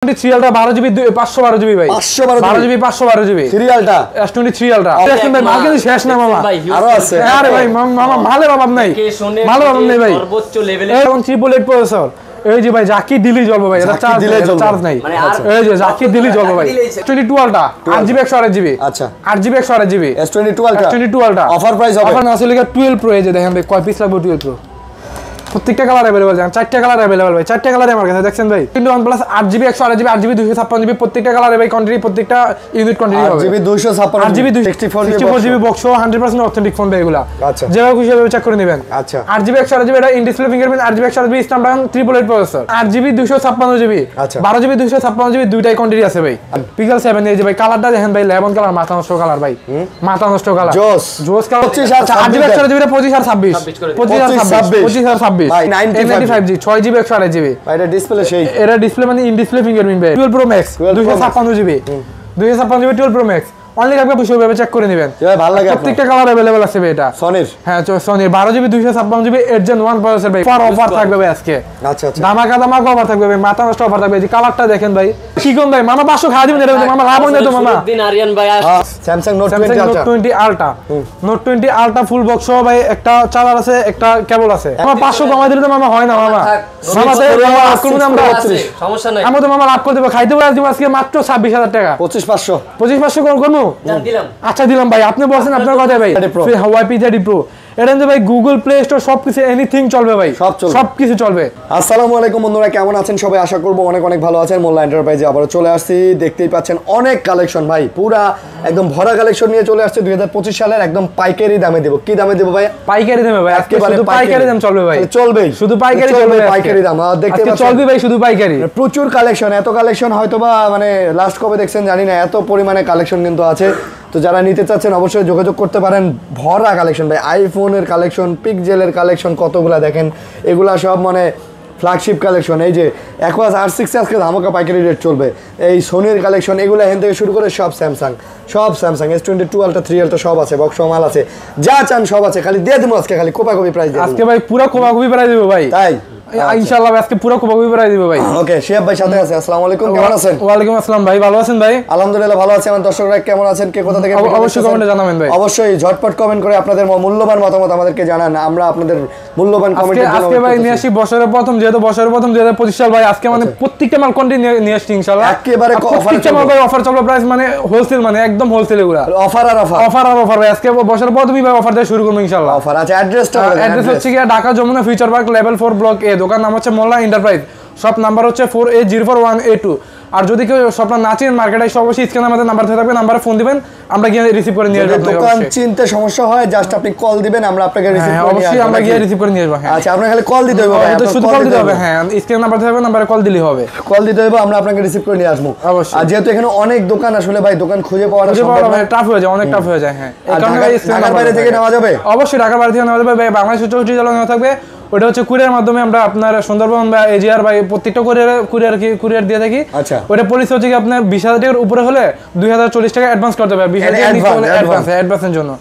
সিরিয়ালটা 12 GB 512 GB ভাই 512 GB 512 GB সিরিয়ালটা S20 সিরিয়ালটা দেখেন ভাই মাল কিন্তু শেষ না মামা আরো আছে আরে ভাই মামা মালের অভাব নাই মালের অভাব নেই ভাই সর্বোচ্চ লেভেলে এখন 888 প্রসেসর এই যে ভাই জাকি দিলি জ্বলবে ভাই এটা চার্জ নাই এই যে জাকি দিলি জ্বলবে ভাই S22 আলটা 8GB 128GB আচ্ছা 8GB 128GB S22 আলটা S22 আলটা অফার প্রাইস হবে অফার না আসলে 12 প্রো এই যে দেখেন ভাই কয় পিস লাগবে 12 প্রো প্রত্যেকটা কালার अवेलेबल জান চারটা কালার अवेलेबल ভাই চারটা কালারে আমার কাছে দেখছেন ভাই কিন্তু OnePlus 8GB 128GB 8GB 256GB প্রত্যেকটা কালারে ভাই কোয়ান্টিটি প্রত্যেকটা ইউনিট কোয়ান্টিটি হবে 8GB 256 8GB 64GB box 100% authentic phone ভাই এগুলা আচ্ছা যেভাবে খুশি ভাবে চেক করে নেবেন আচ্ছা 8GB 128GB এটা in display fingerprint 8GB 128GB Snapdragon 888 processor 8GB 256GB আচ্ছা 12GB 256GB দুইটাই কোয়ান্টিটি আছে ভাই পিক্সেল 7 এই যে ভাই কালারটা দেখেন ভাই লেমন কালার মাথা নষ্ট কালার ভাই মাথা নষ্ট কালার জোস কালার 8GB 128GB 25 আর 26 25 আর 26 ভাই 95G 6GB 128GB ভাই এটা ডিসপ্লে সেই এটা ডিসপ্লে মানে ইন ডিসপ্লে ফিঙ্গারপ্রিন্ট ভাই 12 Pro Max 256GB 256GB 12 Pro Max only রাখবে খুশি ভাবে চেক করে নেবেন ভাই ভালো লাগে প্রত্যেকটা কালার अवेलेबल আছে ভাই এটা সনির হ্যাঁ সনির 12GB 256GB 8 Gen 1 প্রসেসর ভাই অফার থাকবে ভাই আজকে আচ্ছা আচ্ছা ধামাকা অফার থাকবে ভাই মাথা নষ্ট অফার থাকবে এই যে কালারটা দেখেন ভাই কি কোন ভাই মামা 500 খাওয়া দিবেন এটা মামা লাভ হয় না তো মামা দিন আরিয়ান ভাই Samsung Note 20 Ultra Note 20 Ultra full box সহ ভাই একটা চার্জার আছে একটা কেবল আছে মামা 500 কমাই দিলে তো মামা হয় না মামা মামা তো লাভ করব আমরা সমস্যা নাই আমরা তো মামা লাভ করে দেব খাইতে পারি আজকে মাত্র 26000 টাকা 25500 25500 কোন করব দিলাম আচ্ছা দিলাম ভাই আপনি বলছেন আপনার কথা ভাই YP Z Pro এটা ভাই গুগল প্লে স্টোর সবকিছু এনিথিং চলবে ভাই সবকিছু চলবে আসসালামু আলাইকুম বন্ধুরা কেমন আছেন সবাই আশা করব অনেক অনেক ভালো আছেন মোল্লা এন্টারপ্রাইজে আবারো চলে আসছি দেখতেই পাচ্ছেন অনেক কালেকশন ভাই পুরা একদম ভরা কালেকশন নিয়ে চলে আসছে 2025 সালের একদম পাইকারি দামে দেব কি দামে দেব ভাই পাইকারি দামে ভাই আজকে শুধু পাইকারি দাম চলবে ভাই চলবে শুধু পাইকারি চলবে পাইকারি দাম দেখতে পাচ্ছেন চলবে ভাই শুধু পাইকারি প্রচুর কালেকশন এত কালেকশন হয়তোবা মানে লাস্ট কবে দেখছেন জানি না এত পরিমাণে কালেকশন কিন্তু আছে তো যারা নিতে চাচ্ছেন অবশ্যই যোগাযোগ করতে পারেন ভরা কালেকশন ভাই আইফোনের কালেকশন পিক্সেলের কালেকশন কতগুলা দেখেন এগুলা সব মানে ফ্ল্যাগশিপ কালেকশন এই যে Aquos R6 আজকে ধামাকা পাইকারি রেট চলবে এই সোনির কালেকশন এগুলা এখান থেকে শুরু করে সব স্যামসাং S22 Ultra 3 Ultra সব আছে বক্স মাল আছে যা চান সব আছে খালি দিয়ে দেবো আজকে খালি কোপাকপি প্রাইস দিয়ে আজকে ভাই পুরো কোপাকপি প্রাইস দেব ভাই তাই ইনশাআল্লাহ আজকে পুরো কোপাকপি প্রাইস দেব ভাই ওকে শিহাব ভাই সাথে আছে আসসালামু আলাইকুম কেমন আছেন ওয়া আলাইকুম আসসালাম ভাই ভালো আছেন ভাই আলহামদুলিল্লাহ ভালো আছি আমার দর্শকরা কেমন আছেন কে কোথা থেকে অবশ্যই কমেন্টে জানাবেন ভাই অবশ্যই ঝটপট কমেন্ট করে আপনাদের মূল্যবান মতামত আমাদেরকে জানান আমরা আপনাদের মূল্যবান কমেন্টের জন্য আজকে ভাই নিয়ে আসি বছরের প্রথম 2025 সাল ভাই আজকে মানে প্রত্যেকটা মাল কোয়ান্টিটি নিয়ে আসছি ইনশাআল্লাহ একেবারে অফার চলবে প্রাইস মানে হোলসেল মানে একদম হোলসেল এগুলা অফার ভাই আজকে বছরের প্রথমই ভাই অফার দিয়ে শুরু করব ইনশাআল্লাহ অফার আছে অ্যাড্রেস হচ্ছে কি Dhaka Jamuna future park level 4 block A দোকান নাম হচ্ছে মোল্লা এন্টারপ্রাইজ শপ নাম্বার হচ্ছে 480401A2 আর যদি কেউ শপটা না চিনেন মার্কেটে অবশ্যই স্ক্রিনে আমাদের নাম্বার থাকবে নাম্বারে ফোন দিবেন আমরা গিয়ে রিসিভ করে নিয়ে আসব দোকান চিনতে সমস্যা হয় জাস্ট আপনি কল দিবেন আমরা আপনাকে রিসিভ করে নিয়ে আসব অবশ্যই আমরা গিয়ে রিসিভ করে নিয়ে আসব আচ্ছা আপনাকে খালি কল দিতে হবে ভাই শুধু কল দিতে হবে হ্যাঁ স্ক্রিনে নাম্বার থাকবে নাম্বারে কল দিলেই হবে কল দিতে হবে আমরা আপনাকে রিসিভ করে নিয়ে আসব অবশ্যই আর যেহেতু এখানে অনেক দোকান আসলে ভাই দোকান খুঁজে পাওয়াটা টাফ হয়ে যায় অনেক টাফ হয়ে যায় হ্যাঁ এই কারণে ঢাকার বাইরে থেকে নেওয়া যাবে অবশ্যই ঢাকার বাইরে থেকে নেওয়া যাবে ভাই বাংলাদেশের 64 জেলা নেওয়া থাকবে ওটা হচ্ছে কুরিয়ার মাধ্যমে আমরা আপনার সুন্দরবন বা এজিআর বা প্রত্যেকটা কুরিয়ার দিয়ে থাকি আচ্ছা ওটা পলিসি হচ্ছে কি আপনার 20000 টাকার উপরে হলে 2040 টাকা অ্যাডভান্স করতে হবে 20000 টাকা নিচে হলে অ্যাডভান্সের জন্য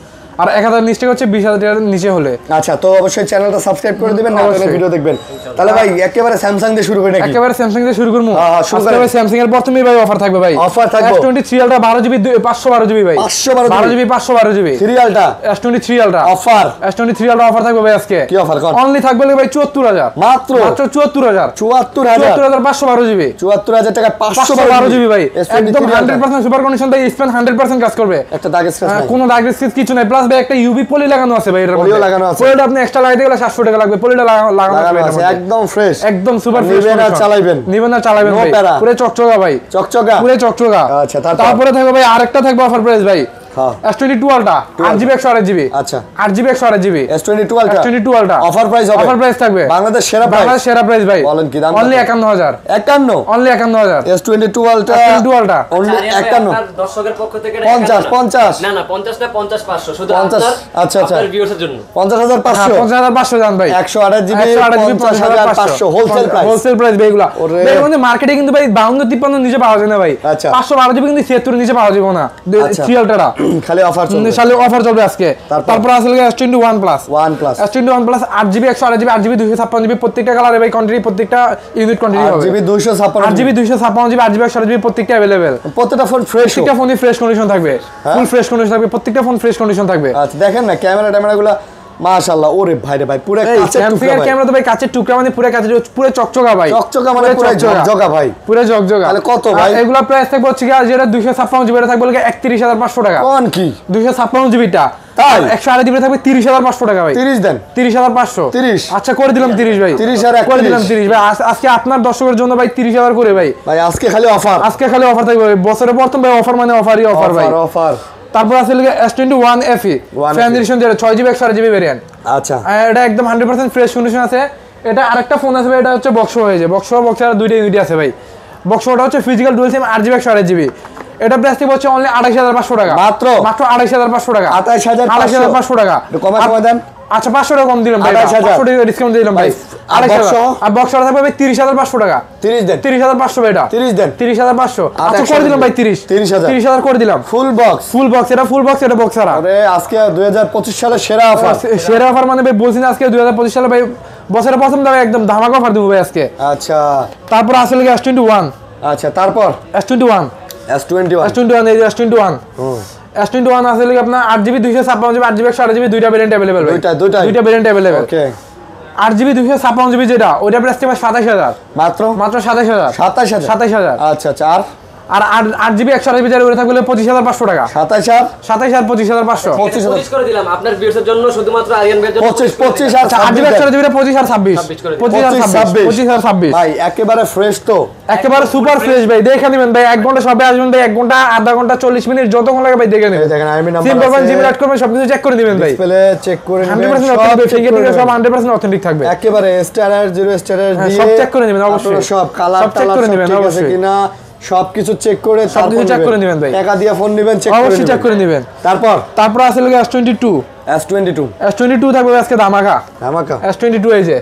আর 1000 নিচে হচ্ছে 20000 টাকার নিচে হলে আচ্ছা তো অবশ্যই চ্যানেলটা সাবস্ক্রাইব করে দিবেন না হলে ভিডিও দেখবেন তাহলে ভাই একেবারে স্যামসাং দিয়ে শুরু করি নাকি একেবারে স্যামসাং দিয়ে শুরু করব আজকে ভাই স্যামসাং এর প্রথমেই ভাই অফার থাকবে ভাই অফার থাকবে S23 Ultra 12GB 512GB ভাই 512GB 512GB সিরিয়ালটা S23 Ultra offer S23 Ultra offer থাকবে ভাই আজকে কি অফার কোন অনলি থাকবে ভাই 74000 মাত্র 74512GB 74000 টাকা 512GB ভাই একদম 100% সুপার কন্ডিশন ভাই স্পেন 100% কাজ করবে একটা দাগ স্ক্র্যাচ নাই কোনো দাগ স্ক্র্যাচ কিছু নাই প্লাস ভাই একটা ইউভি পলি লাগানো আছে ভাই এর মধ্যে পলিও লাগানো আছে পলিটা আপনি এক্সট্রা লাগাইতে গেলে 700 টাকা লাগবে পলিটা লাগানো আছে একদম ফ্রেশ একদম সুপার ফ্রেশ নিবেন আর চালাবেন ভাই পুরো চকচকা ভাই পুরো চকচকা আচ্ছা তারপরে থাকবে ভাই আরেকটা থাকবে অফার প্রাইস ভাই S22 Ultra 8GB 128GB আচ্ছা 8GB 128GB S22 Ultra offer price থাকবে বাংলাদেশ সেরা প্রাইস ভাই বলেন কি দাম only 51000 only 51000 S22 Ultra only 51 দর্শকের পক্ষ থেকে 50 না 50 না 50500 শুধু 50 আচ্ছা আপনার ভিউয়ার্সের জন্য 50500 50500 জান ভাই 128GB 50500 হোলসেল প্রাইস ভাই এগুলা ভাই আমাদের মার্কেটে কিন্তু ভাই 52 53 নিচে পাওয়া যায় না ভাই 512GB কিন্তু 76 নিচে পাওয়া যাবে না 3 Ultra খালি অফার চলবে, খালি অফার চলবে আজকে। তারপর? তারপর আছে S21 plus, OnePlus S21 plus 8GB 128GB 8GB 256GB প্রত্যেকটা কালারে ভাই কোয়ান্টিটি, প্রত্যেকটা ইউনিট কোয়ান্টিটি হবে। 8GB 256 8GB 256GB 8GB 128GB প্রত্যেকটা अवेलेबल। প্রত্যেকটা ফোন ফ্রেশ, প্রত্যেকটা ফোনই ফ্রেশ কন্ডিশন থাকবে, ফুল ফ্রেশ কন্ডিশন থাকবে, প্রত্যেকটা ফোন ফ্রেশ কন্ডিশন থাকবে। আচ্ছা দেখেন না ক্যামেরাগুলো মাশাআল্লাহ, ওরে ভাই রে ভাই পুরো কাঁচের স্যামসাং টুকরা এর ভাই, ক্যামেরা তো ভাই কাঁচের টুকরা, মানে পুরো কাঁচের, পুরো চকচকা ভাই, চকচকা মানে পুরো ঝকঝকা ভাই, পুরো চকচকা। তাহলে কত ভাই? এগুলা প্রাইস থাকবে হচ্ছে কি, যেটা 256GB থাকবে 31500 টাকা। কোন কি 256GB টা, তাই 128GB থাকবে 30500 টাকা ভাই। 30 দেন, 30500। 30 আচ্ছা করে দিলাম 30 ভাই, 30 আর করে 31 দিলাম 30 ভাই। আজকে আপনার দর্শকের জন্য ভাই 30000 করে ভাই, ভাই আজকে খালি অফার, আজকে খালি অফার থাকবে ভাই। বছরের প্রথম ভাই অফার মানে অফারই অফার ভাই। অফার। তারপর আছে S21 FE ফ্যান এডিশন, যেটা 6GB 128GB ভেরিয়েন্ট। আচ্ছা এটা একদম 100% ফ্রেশ কন্ডিশন আছে। এটা আরেকটা ফোন আছে ভাই, এটা হচ্ছে বক্স হয়েছে, বক্সের দুইটা ইউনিট আছে ভাই। বক্সটা হচ্ছে physical dual SIM 8GB 128GB। এটা প্রাইস হচ্ছে অনলি 28500 টাকা, মাত্র 28500 টাকা, 28500 টাকা। কমাই দেন। আচ্ছা 500 টাকা কম দিলাম ভাই, 28000 500 টাকা ডিসকাউন্ট দিলাম ভাই। আর বক্স? আর বক্সটা থাকবে ভাই 30500 টাকা। 30 দেন, 30500 ভাই, এটা 30 দেন, 30500। আচ্ছা করে দিলাম ভাই 30000 করে দিলাম। ফুল বক্স, ফুল বক্স, এটা ফুল বক্স, এটা বক্স ছাড়া। আরে আজকে 2025 সালের সেরা অফার, সেরা অফার মানে ভাই বলছি না, আজকে 2025 সালে ভাই বছরের প্রথম দামে একদম ধামাকা অফার দেবো ভাই আজকে। আচ্ছা তারপর আসলে S21, আচ্ছা তারপর S21 এই যে S21 S21 আসলে আপনার 8GB 256GB 8GB 128GB দুইটা ভেরিয়েন্ট अवेलेबल ভাই, দুইটা ভেরিয়েন্ট अवेलेबल। ওকে 8GB 256GB যেটা, ওইটা প্রাইস থাকবে 27000, মাত্র 27000। 27000 আচ্ছা আচ্ছা। আর 8GB 128GB যেটা, ওটা থাকবে 25500 টাকা। 27000 27000 25500। 25 করে দিলাম আপনার ভিউয়ার্সের জন্য, শুধুমাত্র আরিয়ান ভাইয়ের জন্য 25 আর 8GB 128GB 25 আর 26 25 আর 26 ভাই একেবারে ফ্রেশ তো, একেবারে সুপার ফ্রেশ ভাই। দেখে নেবেন ভাই, 1 ঘন্টা সবে আসবেন ভাই, 1 ঘন্টা আধা ঘন্টা 40 মিনিট যতক্ষণ লাগে ভাই দেখে নেবেন। দেখেন আইমি নাম্বার সিম করবেন, আছে, জিমেল অ্যাড করবেন, সবকিছু চেক করে দিবেন ভাই। ডিসপ্লে চেক করে নেবেন, 100% অথেন্টিক, ফিঙ্গারপ্রিন্ট সব 100% অথেন্টিক থাকবে। একেবারে স্টারার 0 স্টারার দিয়ে সব চেক করে নেবেন অবশ্যই, আপনারা সব কালার সব চেক করে নেবেন ঠিক আছে অবশ্যই, কিনা সবকিছু চেক করে সবকিছু check করে নেবেন ভাই। টাকা দিয়ে ফোন নেবেন, চেক অবশ্যই চেক করে নেবেন। তারপর আছে S22 S22 থাকবে আজকে ধামাকা, S22 এই যে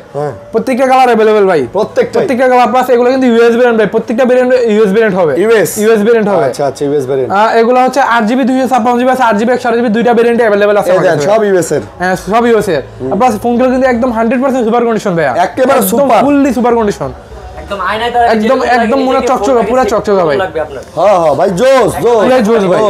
প্রত্যেকটা কালার अवेलेबल ভাই, প্রত্যেকটা কালার প্লাস এগুলো কিন্তু ইউএস ভেরিয়েন্ট ভাই, প্রত্যেকটা ভেরিয়েন্ট ইউএস ভেরিয়েন্ট হবে, ইউএস ভেরিয়েন্ট হবে। আচ্ছা আচ্ছা ইউএস ভেরিয়েন্ট। এগুলো হচ্ছে 8GB 256GB আছে, 8GB 128GB দুইটা ভেরিয়েন্ট अवेलेबल আছে এই দেন সব ইউএস এর, হ্যাঁ সব ইউএস এর। প্লাস ফোনগুলো কিন্তু একদম 100% সুপার কন্ডিশন ভাই, একেবারে সুপার, ফুললি সুপার কন্ডিশন, একদম আয়নায় দ্বারা একদম মনে চকচকা, পুরো চকচকা ভাই। হ্যাঁ হ্যাঁ ভাই জোস ভাই।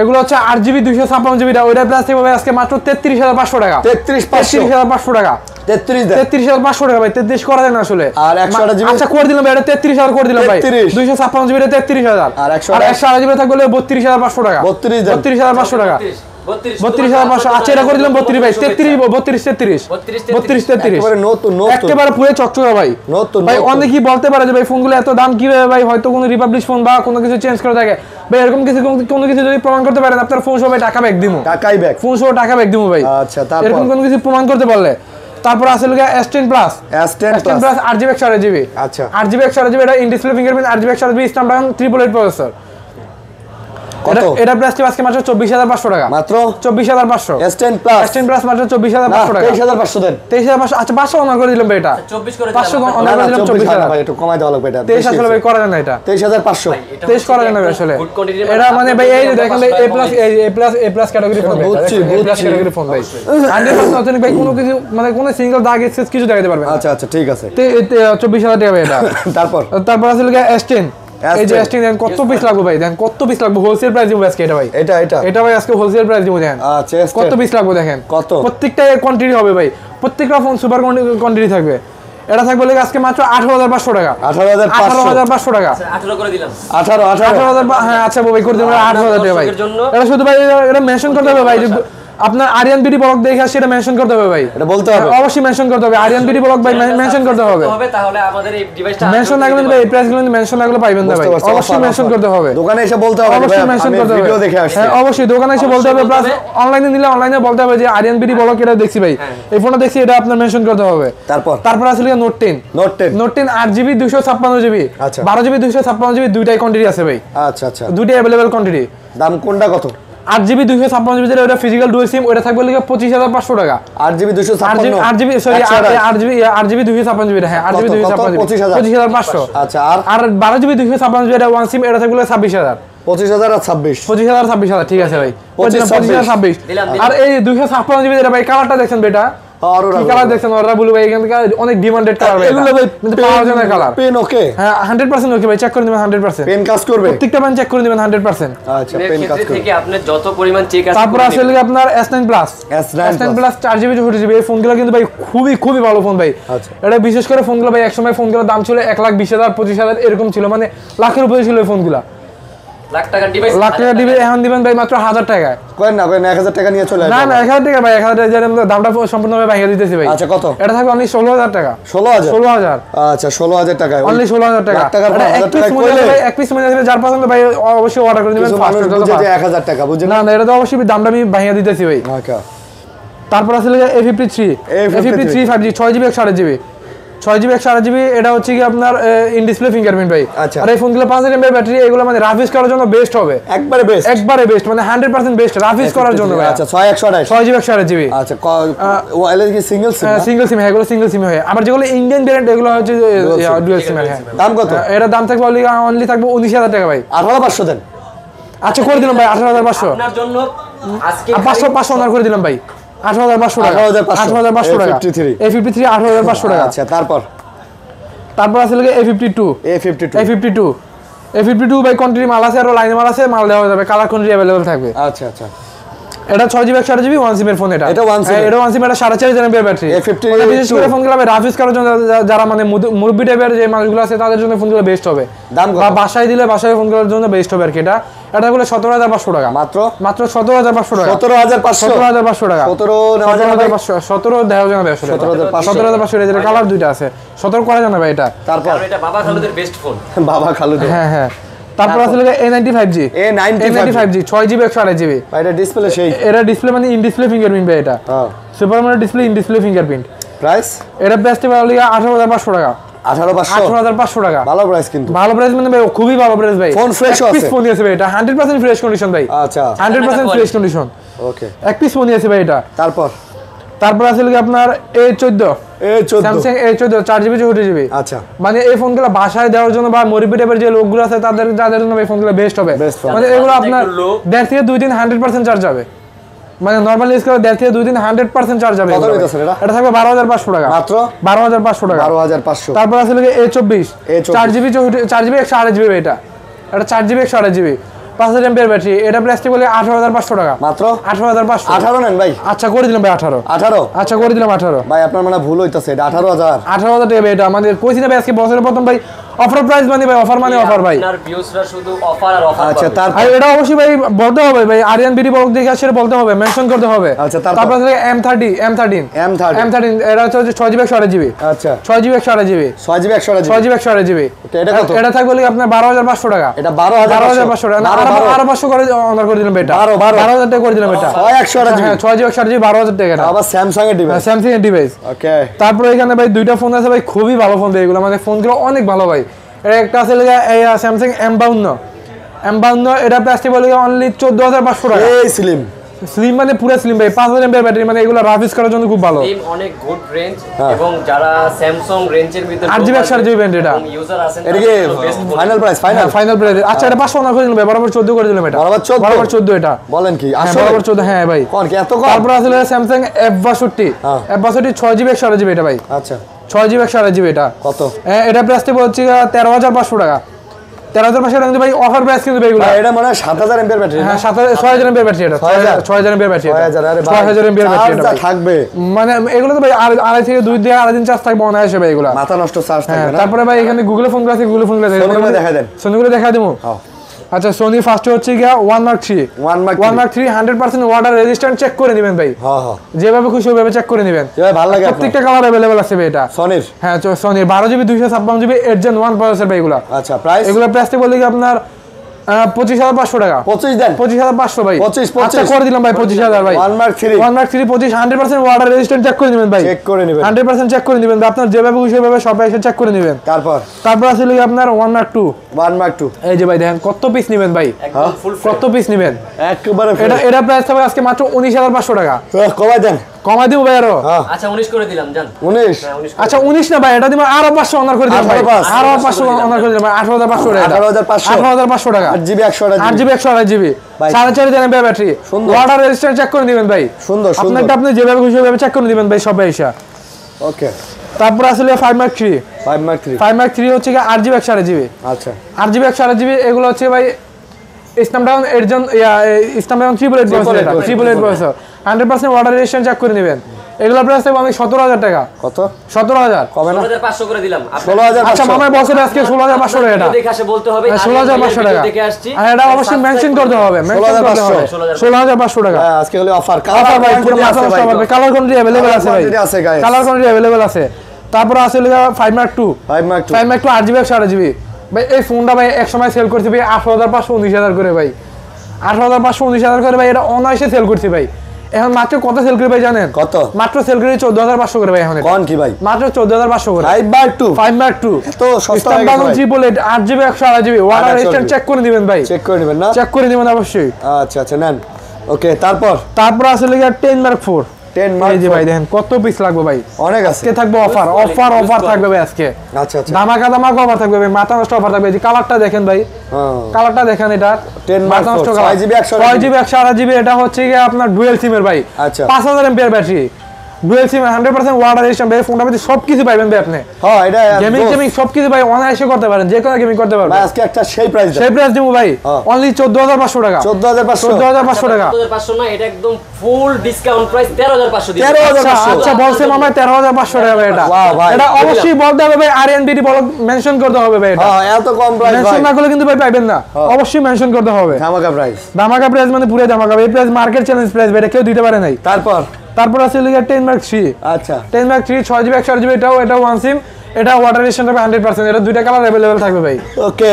এগুলো হচ্ছে 8GB 256GB টা, ওইটা প্রাইস থাকবে আজকে মাত্র 33500 টাকা। 33500 টাকা, 33500 টাকা ভাই, 33 করা যায় না আসলে। আর 128GB আচ্ছা করে দিলাম ভাই, এটা 33000 করে দিলাম ভাই। 256GB টা 33000 আর 128GB থাকবে 32500 টাকা, 32500 টাকা, 32500। আচ্ছা এটা করে দিলাম 32 ভাই, 33 একেবারে নতুন একেবারে পুরো চকচকা ভাই। নতুন ভাই অনেকেই বলতে পারে যে ভাই ফোনগুলো এত দাম কিভাবে ভাই, হয়তো কোনো রিপাবলিক ফোন বা কোনো কিছু চেঞ্জ করে থাকে ভাই, এরকম কিছু কোনো কিছু যদি প্রমাণ করতে পারেন, আপনার ফোন সহ ভাই টাকা ব্যাক দিমু, টাকাই ব্যাক, ফোন সহ টাকা ব্যাক দিমু ভাই। আচ্ছা তারপর এরকম কোনো কিছু প্রমাণ করতে পারলে। তারপর আছে লগা S10 প্লাস 8GB 128GB, আচ্ছা 8GB 128GB এটা in display fingerprint, 8GB 128GB Snapdragon 888 processor. এটা প্রাইস আজকে মাত্র 24500 টাকা, মাত্র 24500। S10 প্লাস মাত্র 24500 টাকা, 23500 দেন, 23500। আচ্ছা 500 অনার করে দিলাম ভাই, এটা 24 করে 500 দিলাম অনার করে দিলাম, 24000 ভাই একটু কমাই দেওয়া লাগবে, এটা 23 আসলে ভাই করা যায় না, এটা 23500 23 করা যায় না আসলে। এটা মানে ভাই এই যে দেখেন ভাই A+ ক্যাটাগরি ফোন, বুঝছি ক্যাটাগরি ফোন ভাই, 100% অথেন্টিক ভাই, কোনো কিছু মানে কোনো সিঙ্গেল দাগ স্কেচ কিছু দেখাতে পারবে না। আচ্ছা আচ্ছা ঠিক আছে। 24000 টাকা ভাই এটা। তারপর আছে লগা S10, এই যে S10 দেন কত পিস লাগবে ভাই, দেন কত পিস লাগবে, হোলসেল প্রাইস দিব আজকে এটা ভাই, এটা ভাই আজকে হোলসেল প্রাইস দিব দেন। আচ্ছা কত পিস লাগবে দেখেন, কত প্রত্যেকটা কোয়ান্টিটি হবে ভাই, প্রত্যেকটা ফোন সুপার কোয়ান্টিটি থাকবে। এটা থাকবে লাগে আজকে মাত্র 18500 টাকা, 18500 টাকা, 18 করে দিলাম, 18000। হ্যাঁ আচ্ছা ভাই করে দিলাম 18000 টাকা ভাই। এটা শুধু ভাই এটা মেনশন করতে হবে ভাই, আপনার আরিয়ান বিডি ব্লগ দেখে আসছে, এটা মেনশন করতে হবে ভাই, এটা বলতে হবে, অবশ্যই মেনশন করতে হবে, আরিয়ান বিডি ব্লগ ভাই মেনশন করতে হবে, তাহলে আমাদের এই ডিভাইসটা মেনশন না করলে ভাই এই প্রাইসগুলো মেনশন না করলে পাইবেন না ভাই, অবশ্যই মেনশন করতে হবে, দোকানে এসে বলতে হবে, অবশ্যই মেনশন করতে হবে, ভিডিও দেখে আসছি, হ্যাঁ অবশ্যই দোকানে এসে বলতে হবে, প্লাস অনলাইনে নিলে অনলাইনে বলতে হবে যে আরিয়ান বিডি ব্লগ এটা দেখছি ভাই, এই ফোনটা দেখছি, এটা আপনার মেনশন করতে হবে। তারপর আসলে note 10 8GB 256GB, 12GB 256GB দুইটাই কোয়ান্টিটি আছে ভাই, আচ্ছা আচ্ছা দুইটাই अवेलेबल কোয়ান্টিটি। দাম কোনটা কত? 8GB 256GB যেটা ওটা ফিজিক্যাল ডুয়াল সিম ওটা থাকবে লিখে 25500 টাকা। 8GB 256 8GB sorry 8GB 256GB হ্যাঁ 8GB 256GB 25500। আচ্ছা আর 12GB 256GB এটা ওয়ান সিম এটা থাকবে 26000। 25000 আর 26 25000 26000 ঠিক আছে ভাই 25026। আর এই 256GB যেটা ভাই কালারটা দেখছেন বেটা অরোরা কি কালার দেখছেন অরোরা ব্লু ভাই এখান থেকে অনেক ডিমান্ডেড কালার ভাই এগুলো ভাই কিন্তু পাওয়া যায় না কালার পেন ওকে হ্যাঁ 100% ওকে ভাই চেক করে নেবেন 100% পেন কাজ করবে প্রত্যেকটা পেন চেক করে নেবেন 100%। আচ্ছা পেন কাজ করবে থেকে আপনি যত পরিমাণ চেক আছে তারপর আসলে আপনার S9 plus S9 plus 4GB 2GB এই ফোনগুলো কিন্তু ভাই খুবই ভালো ফোন ভাই। আচ্ছা এটা বিশেষ করে ফোনগুলো ভাই একসময় ফোনগুলোর দাম ছিল 1,20,000 25,000 এরকম ছিল মানে লাখের উপরে ছিল এই ফোনগুলো লাখ টাকা ডিভাইস লাখ টাকা দিবে এখন দিবেন ভাই মাত্র 1000 টাকায়। করেন না 1000 টাকা নিয়ে চলে না আসবে না 1000 টাকা ভাই 1000 টাকা যেটা দামটা সম্পূর্ণভাবে ভাঙিয়ে দিতেছি ভাই। আচ্ছা কত এটা থাকবে অনলি 16000 টাকা 16000 আচ্ছা 16000 টাকা অনলি 16000 টাকা লাখ টাকার 1000 টাকা কইলে এক পিস মনে আছে যার পছন্দ ভাই অবশ্যই অর্ডার করে নেবেন ফার্স্ট বুঝে যে 1000 টাকা বুঝেন না না এটা তো অবশ্যই দামটা আমি ভাঙিয়ে দিতেছি ভাই। আচ্ছা তারপর আসলে A53 5G 6GB 128GB 6GB 128GB এটা হচ্ছে কি আপনার ইন ডিসপ্লে ফিঙ্গারপ্রিন্ট ভাই। আচ্ছা আর এই ফোনগুলো 5000 mAh ব্যাটারি এগুলো মানে রাফ ইউজ করার জন্য বেস্ট হবে একবারে বেস্ট মানে 100% বেস্ট রাফ ইউজ করার জন্য ভাই। আচ্ছা 6128 6GB 128GB আচ্ছা ওয়াইলে কি সিঙ্গেল সিম সিঙ্গেল সিম এগুলো সিঙ্গেল সিম হয় আবার যেগুলো ইন্ডিয়ান ভেরিয়েন্ট এগুলো হচ্ছে ডুয়াল সিম হ্যাঁ। দাম কত এটার দাম থাকবে অনলি থাকবে 19000 টাকা ভাই 18500 দেন আচ্ছা করে দিলাম ভাই 18500 আপনার জন্য আজকে 500 অনার করে দিলাম ভাই 18500 টাকা 18500 টাকা A53 18500 টাকা। আচ্ছা তারপর আছে A52 ভাই কোয়ান্টিটি মাল আছে আর লাইনে মাল আছে মাল দেওয়া যাবে কালার কোয়ান্টিটি अवेलेबल থাকবে। আচ্ছা এটা 6GB 128GB ওয়ান সিম এর ফোন এটা ওয়ান সিম এটা ওয়ান সিম এটা 4500 mAh ব্যাটারি বিশেষ করে ফোনগুলো ভাই রাফ ইউজ করার জন্য যারা মানে মুরব্বি টাইপের যে মানুষগুলো আছে তাদের জন্য ফোনগুলো বেস্ট হবে। দাম বা বাসায় দিলে বাসায় ফোনগুলোর জন্য বেস্ট হবে আর কি এটা হলো 17500 টাকা মাত্র 17500 টাকা 17500 টাকা 17 দেওয়া যাবে 17500 এর কালার দুইটা আছে 17 করা যাবে ভাই এটা। তারপর এটা বাবা খালুদের বেস্ট ফোন বাবা খালুদের হ্যাঁ তারপর আসলে A95G 6GB 128GB এটা ডিসপ্লে সেই এটা ডিসপ্লে মানে ইন ডিসপ্লে ফিঙ্গারপ্রিন্ট ভাই এটা সুপার মানে display in display fingerprint price এটা প্রাইসটা ভালো লাগে 18500 টাকা 18500 টাকা ভালো প্রাইস কিন্তু ভালো প্রাইস মানে ভাই খুবই ভালো প্রাইস ভাই ফোন ফ্রেশ আছে ফোন আছে ভাই এটা 100% ফ্রেশ কন্ডিশন ভাই আচ্ছা 100% ফ্রেশ কন্ডিশন ওকে এক পিস ফোন আছে ভাই এটা। তারপর আসলে কি আপনার A14 Samsung A14 4GB 2GB আচ্ছা মানে এই ফোনগুলো বাসায় দেওয়ার জন্য বা মরিবি টাইপের যে লোকগুলো আছে তাদের জন্য এই ফোনগুলো বেস্ট হবে মানে এগুলো আপনার 1.5 থেকে 2 দিন 100% চার্জ যাবে মানে নরমালি ইউজ করে 1.5 থেকে 2 দিন 100% চার্জ যাবে। কত নিতেছেন এটা থাকবে 12500 টাকা মাত্র 12500 টাকা 12500। তারপর আসলে কি A24 4GB 128GB এটা 4GB 128GB 5000 mAh ব্যাটারি এটা প্লাস্টিক বলে 18500 টাকা মাত্র 18500 18 নেন ভাই আচ্ছা করে দিলাম ভাই 18 আচ্ছা করে দিলাম 18 ভাই আপনার মানে ভুল হইতাছে এটা 18000 টাকা এটা আমাদের কইছি না ভাই আজকে বছরের প্রথম ভাই অফার প্রাইস মানে ভাই অফার মানে অফার ভাই আপনার ভিউজরা শুধু অফার আর অফার আচ্ছা তারপর আর এটা অবশ্যই ভাই বলতে হবে ভাই আরিয়ান বিডি ব্লগ দেখে আসলে বলতে হবে মেনশন করতে হবে। আচ্ছা তারপর আছে M13 এটা হচ্ছে 6GB 128GB আচ্ছা 6GB 128GB 6GB 128GB এটা কত এটা থাকবে আপনার 12500 টাকা এটা 12500 টাকা আরো 500 করে অনার করে দিলাম এটা 12000 টাকা করে দিলাম এটা 6GB 128GB 12000 টাকা আবার স্যামসাং এর ডিভাইস ওকে। তারপর এখানে ভাই দুইটা ফোন আছে ভাই খুবই ভালো ফোন দেয় এগুলো মানে ফোনগুলো অনেক ভালো ভাই। এটা একটা আছে এই স্যামসাং M52 এটা প্রাইসটা বলে অনলি 14500 টাকা এই স্লিম মানে পুরো স্লিম ভাই 5000 mAh ব্যাটারি মানে এগুলো রাফ ইউজ করার জন্য খুব ভালো স্লিম অনেক গুড রেঞ্জ এবং যারা স্যামসাং রেঞ্জের ভিতরে 8GB 128GB ব্যান্ড এটা ইউজার আছেন এটা কি ফাইনাল প্রাইস ফাইনাল প্রাইস আচ্ছা এটা 500 না করে দিলাম ভাই বরাবর 14 করে দিলাম এটা বরাবর 14 এটা বলেন কি আসলে বরাবর 14 হ্যাঁ ভাই কোন কি এত কম। তারপর আসলে স্যামসাং F62 6GB 128GB এটা ভাই আচ্ছা 6GB 128GB এটা কত এটা প্রাইসটা হচ্ছে 13500 টাকা 13500 টাকা ভাই অফার প্রাইস কিন্তু ভাই এগুলো এটা মানে 7000 mAh ব্যাটারি হ্যাঁ 6000 mAh ব্যাটারি এটা 6000 mAh ব্যাটারি 6000 mAh ব্যাটারি এটা থাকবে মানে এগুলো তো ভাই আড়াই থেকে 2 দিয়ে আড়াই দিন চার্জ থাকবে মনে হয় ভাই এগুলো মাথা নষ্ট চার্জ থাকবে না। তারপরে ভাই এখানে গুগল ফোনগুলো আছে গুগল ফোনগুলো দেখা দেন সোনিগুলো দেখা দেবো। আচ্ছা সোনি ফার্স্ট হচ্ছে গিয়া 1 Mark 3 100% ওয়াটার রেজিস্ট্যান্ট চেক করে নেবেন ভাই যেভাবে খুশি ওইভাবে চেক করে নেবেন ভালো লাগে প্রত্যেকটা কালার अवेलेबल আছে ভাই এটা সোনির হ্যাঁ সোনির 12GB 256GB 8 Gen 1 প্রসেসর ভাই এগুলো। আচ্ছা প্রাইস এগুলো প্রাইসটা বলি কি আপনার 25,500 টাকা 25 দেন 25,500 ভাই 25 আচ্ছা করে দিলাম ভাই 25,000 ভাই one mark 3 1 mark 3 25 100% water resistant check করে নেবেন ভাই চেক করে নেবেন 100% চেক করে নেবেন আপনার যেভাবে খুশি হবে সব এসে চেক করে নেবেন তারপর আছে লিখে আপনার 1 মার্ক 2 1 মার্ক 2 এই যে ভাই দেখেন কত পিস নেবেন ভাই একদম ফুল কত পিস নেবেন একবারে এটা প্রাইস হবে আজকে মাত্র 19,500 টাকা কমাই দেন কমাই দিব ভাই আরো আচ্ছা 19 করে দিলাম জান 19 হ্যাঁ 19 আচ্ছা 19 না ভাই এটা দিব আরো 500 অনার করে দিলাম ভাই 18,500 আরো 500 অনার করে দিলাম 18,500 টাকা 18,500 টাকা 8GB 100 8GB 128GB ভাই। 4.5 দিনের ব্যাটারি সুন্দর। ওয়াটার রেজিস্ট্যান্ট চেক করে নেবেন ভাই সুন্দর আপনারটা আপনি যেভাবে খুশি হবে চেক করে নেবেন ভাই সব এসে ওকে তারপর আসলে 5 মার্ক 3 5 মার্ক 3 5 মার্ক 3 হচ্ছে কি 8GB 128GB আচ্ছা 8GB 128GB এগুলো হচ্ছে ভাই স্ন্যাপড্রাগন এরজন Snapdragon 388 processor 100% water resistant check করে নেবেন এগুলো প্রাইস থাকবে অনেক 17,000 টাকা কত 17,000 কবে না 16500 করে দিলাম 16,500 আচ্ছা মামার বছরে আজকে 16,500 টাকা এটা দেখে আসে বলতে হবে 16,500 টাকা দেখে আসছি আর এটা অবশ্যই মেনশন করতে হবে মেনশন করতে হবে 16,500 টাকা হ্যাঁ, আজকে হলো অফার অফার ভাই পুরো মাসে অফার পাবে কালার কোয়ান্টিটি अवेलेबल আছে ভাই quantity আছে, guys। কালার কোয়ান্টিটি अवेलेबल আছে তারপর আছে লিখা 5 mark 2 5 mark 2 5 mark 2 8GB 128GB ভাই এই ফোনটা ভাই এক সময় সেল করতে ভাই 18,500 19,000 করে ভাই 18,500 19,000 করে ভাই এটা অনায়াসে সেল করতে ভাই এখন মাত্র কত সেল করে ভাই জানেন কত মাত্র সেল করে 14,500 করে ভাই এখন এটা। কোন কি ভাই মাত্র 14,500 করে 5 মার্ক 2 5 মার্ক 2 এত সস্তা হয়ে গেছে ভাই। 8GB 128GB water 128 resistant check করে দিবেন ভাই চেক করে নেবেন না চেক করে দিবেন অবশ্যই আচ্ছা আচ্ছা নেন ওকে তারপর আছে লিখা 10 মার্ক 4 10 মার্ক এই যে ভাই দেখেন কত পিস লাগবে ভাই অনেক আছে আজকে থাকবে অফার থাকবে ভাই আজকে আচ্ছা আচ্ছা ধামাকা অফার থাকবে ভাই মাথা নষ্ট অফার থাকবে এই যে কালারটা দেখেন ভাই হ্যাঁ কালারটা দেখেন এটা 10 মার্ক 5GB 6GB 128GB এটা হচ্ছে কি আপনার ডুয়াল সিমের ভাই আচ্ছা। 5000 MPR battery dual SIM 100% water resistant ভাই ফোনটা মধ্যে সবকিছু পাবেন ভাই আপনি হ্যাঁ এটা গেমিং সবকিছু ভাই অনায়াসে করতে পারেন যে কোনো গেমিং করতে পারবেন ভাই আজকে একটা সেই প্রাইস সেই প্রাইস দিব ভাই হ্যাঁ। অনলি 14,500 টাকা 14,500 14,500 টাকা 14500 না এটা একদম ফুল ডিসকাউন্ট প্রাইস 13500 দিন 13,500 আচ্ছা বলছে মামা 13,500 টাকা ভাই এটা বাহ, ভাই। এটা অবশ্যই বলতে হবে ভাই আরএনবিডি বল মেনশন করতে হবে ভাই এটা হ্যাঁ এত কম প্রাইস ভাই মেনশন না করলে কিন্তু ভাই পাবেন না অবশ্যই মেনশন করতে হবে ধামাকা প্রাইস ধামাকা প্রাইস মানে পুরো ধামাকা এই প্রাইস মার্কেট চ্যালেঞ্জ প্রাইস ভাই এটা কেউ দিতে পারে নাই তারপর আছে লিগা 10 মার্ক 3 আচ্ছা 10 মার্ক 3 6GB 128GB এটা ওয়ান সিম এটা ওয়াটার রেজিস্ট্যান্ট হবে 100% এটা দুইটা কালার अवेलेबल থাকবে ভাই ওকে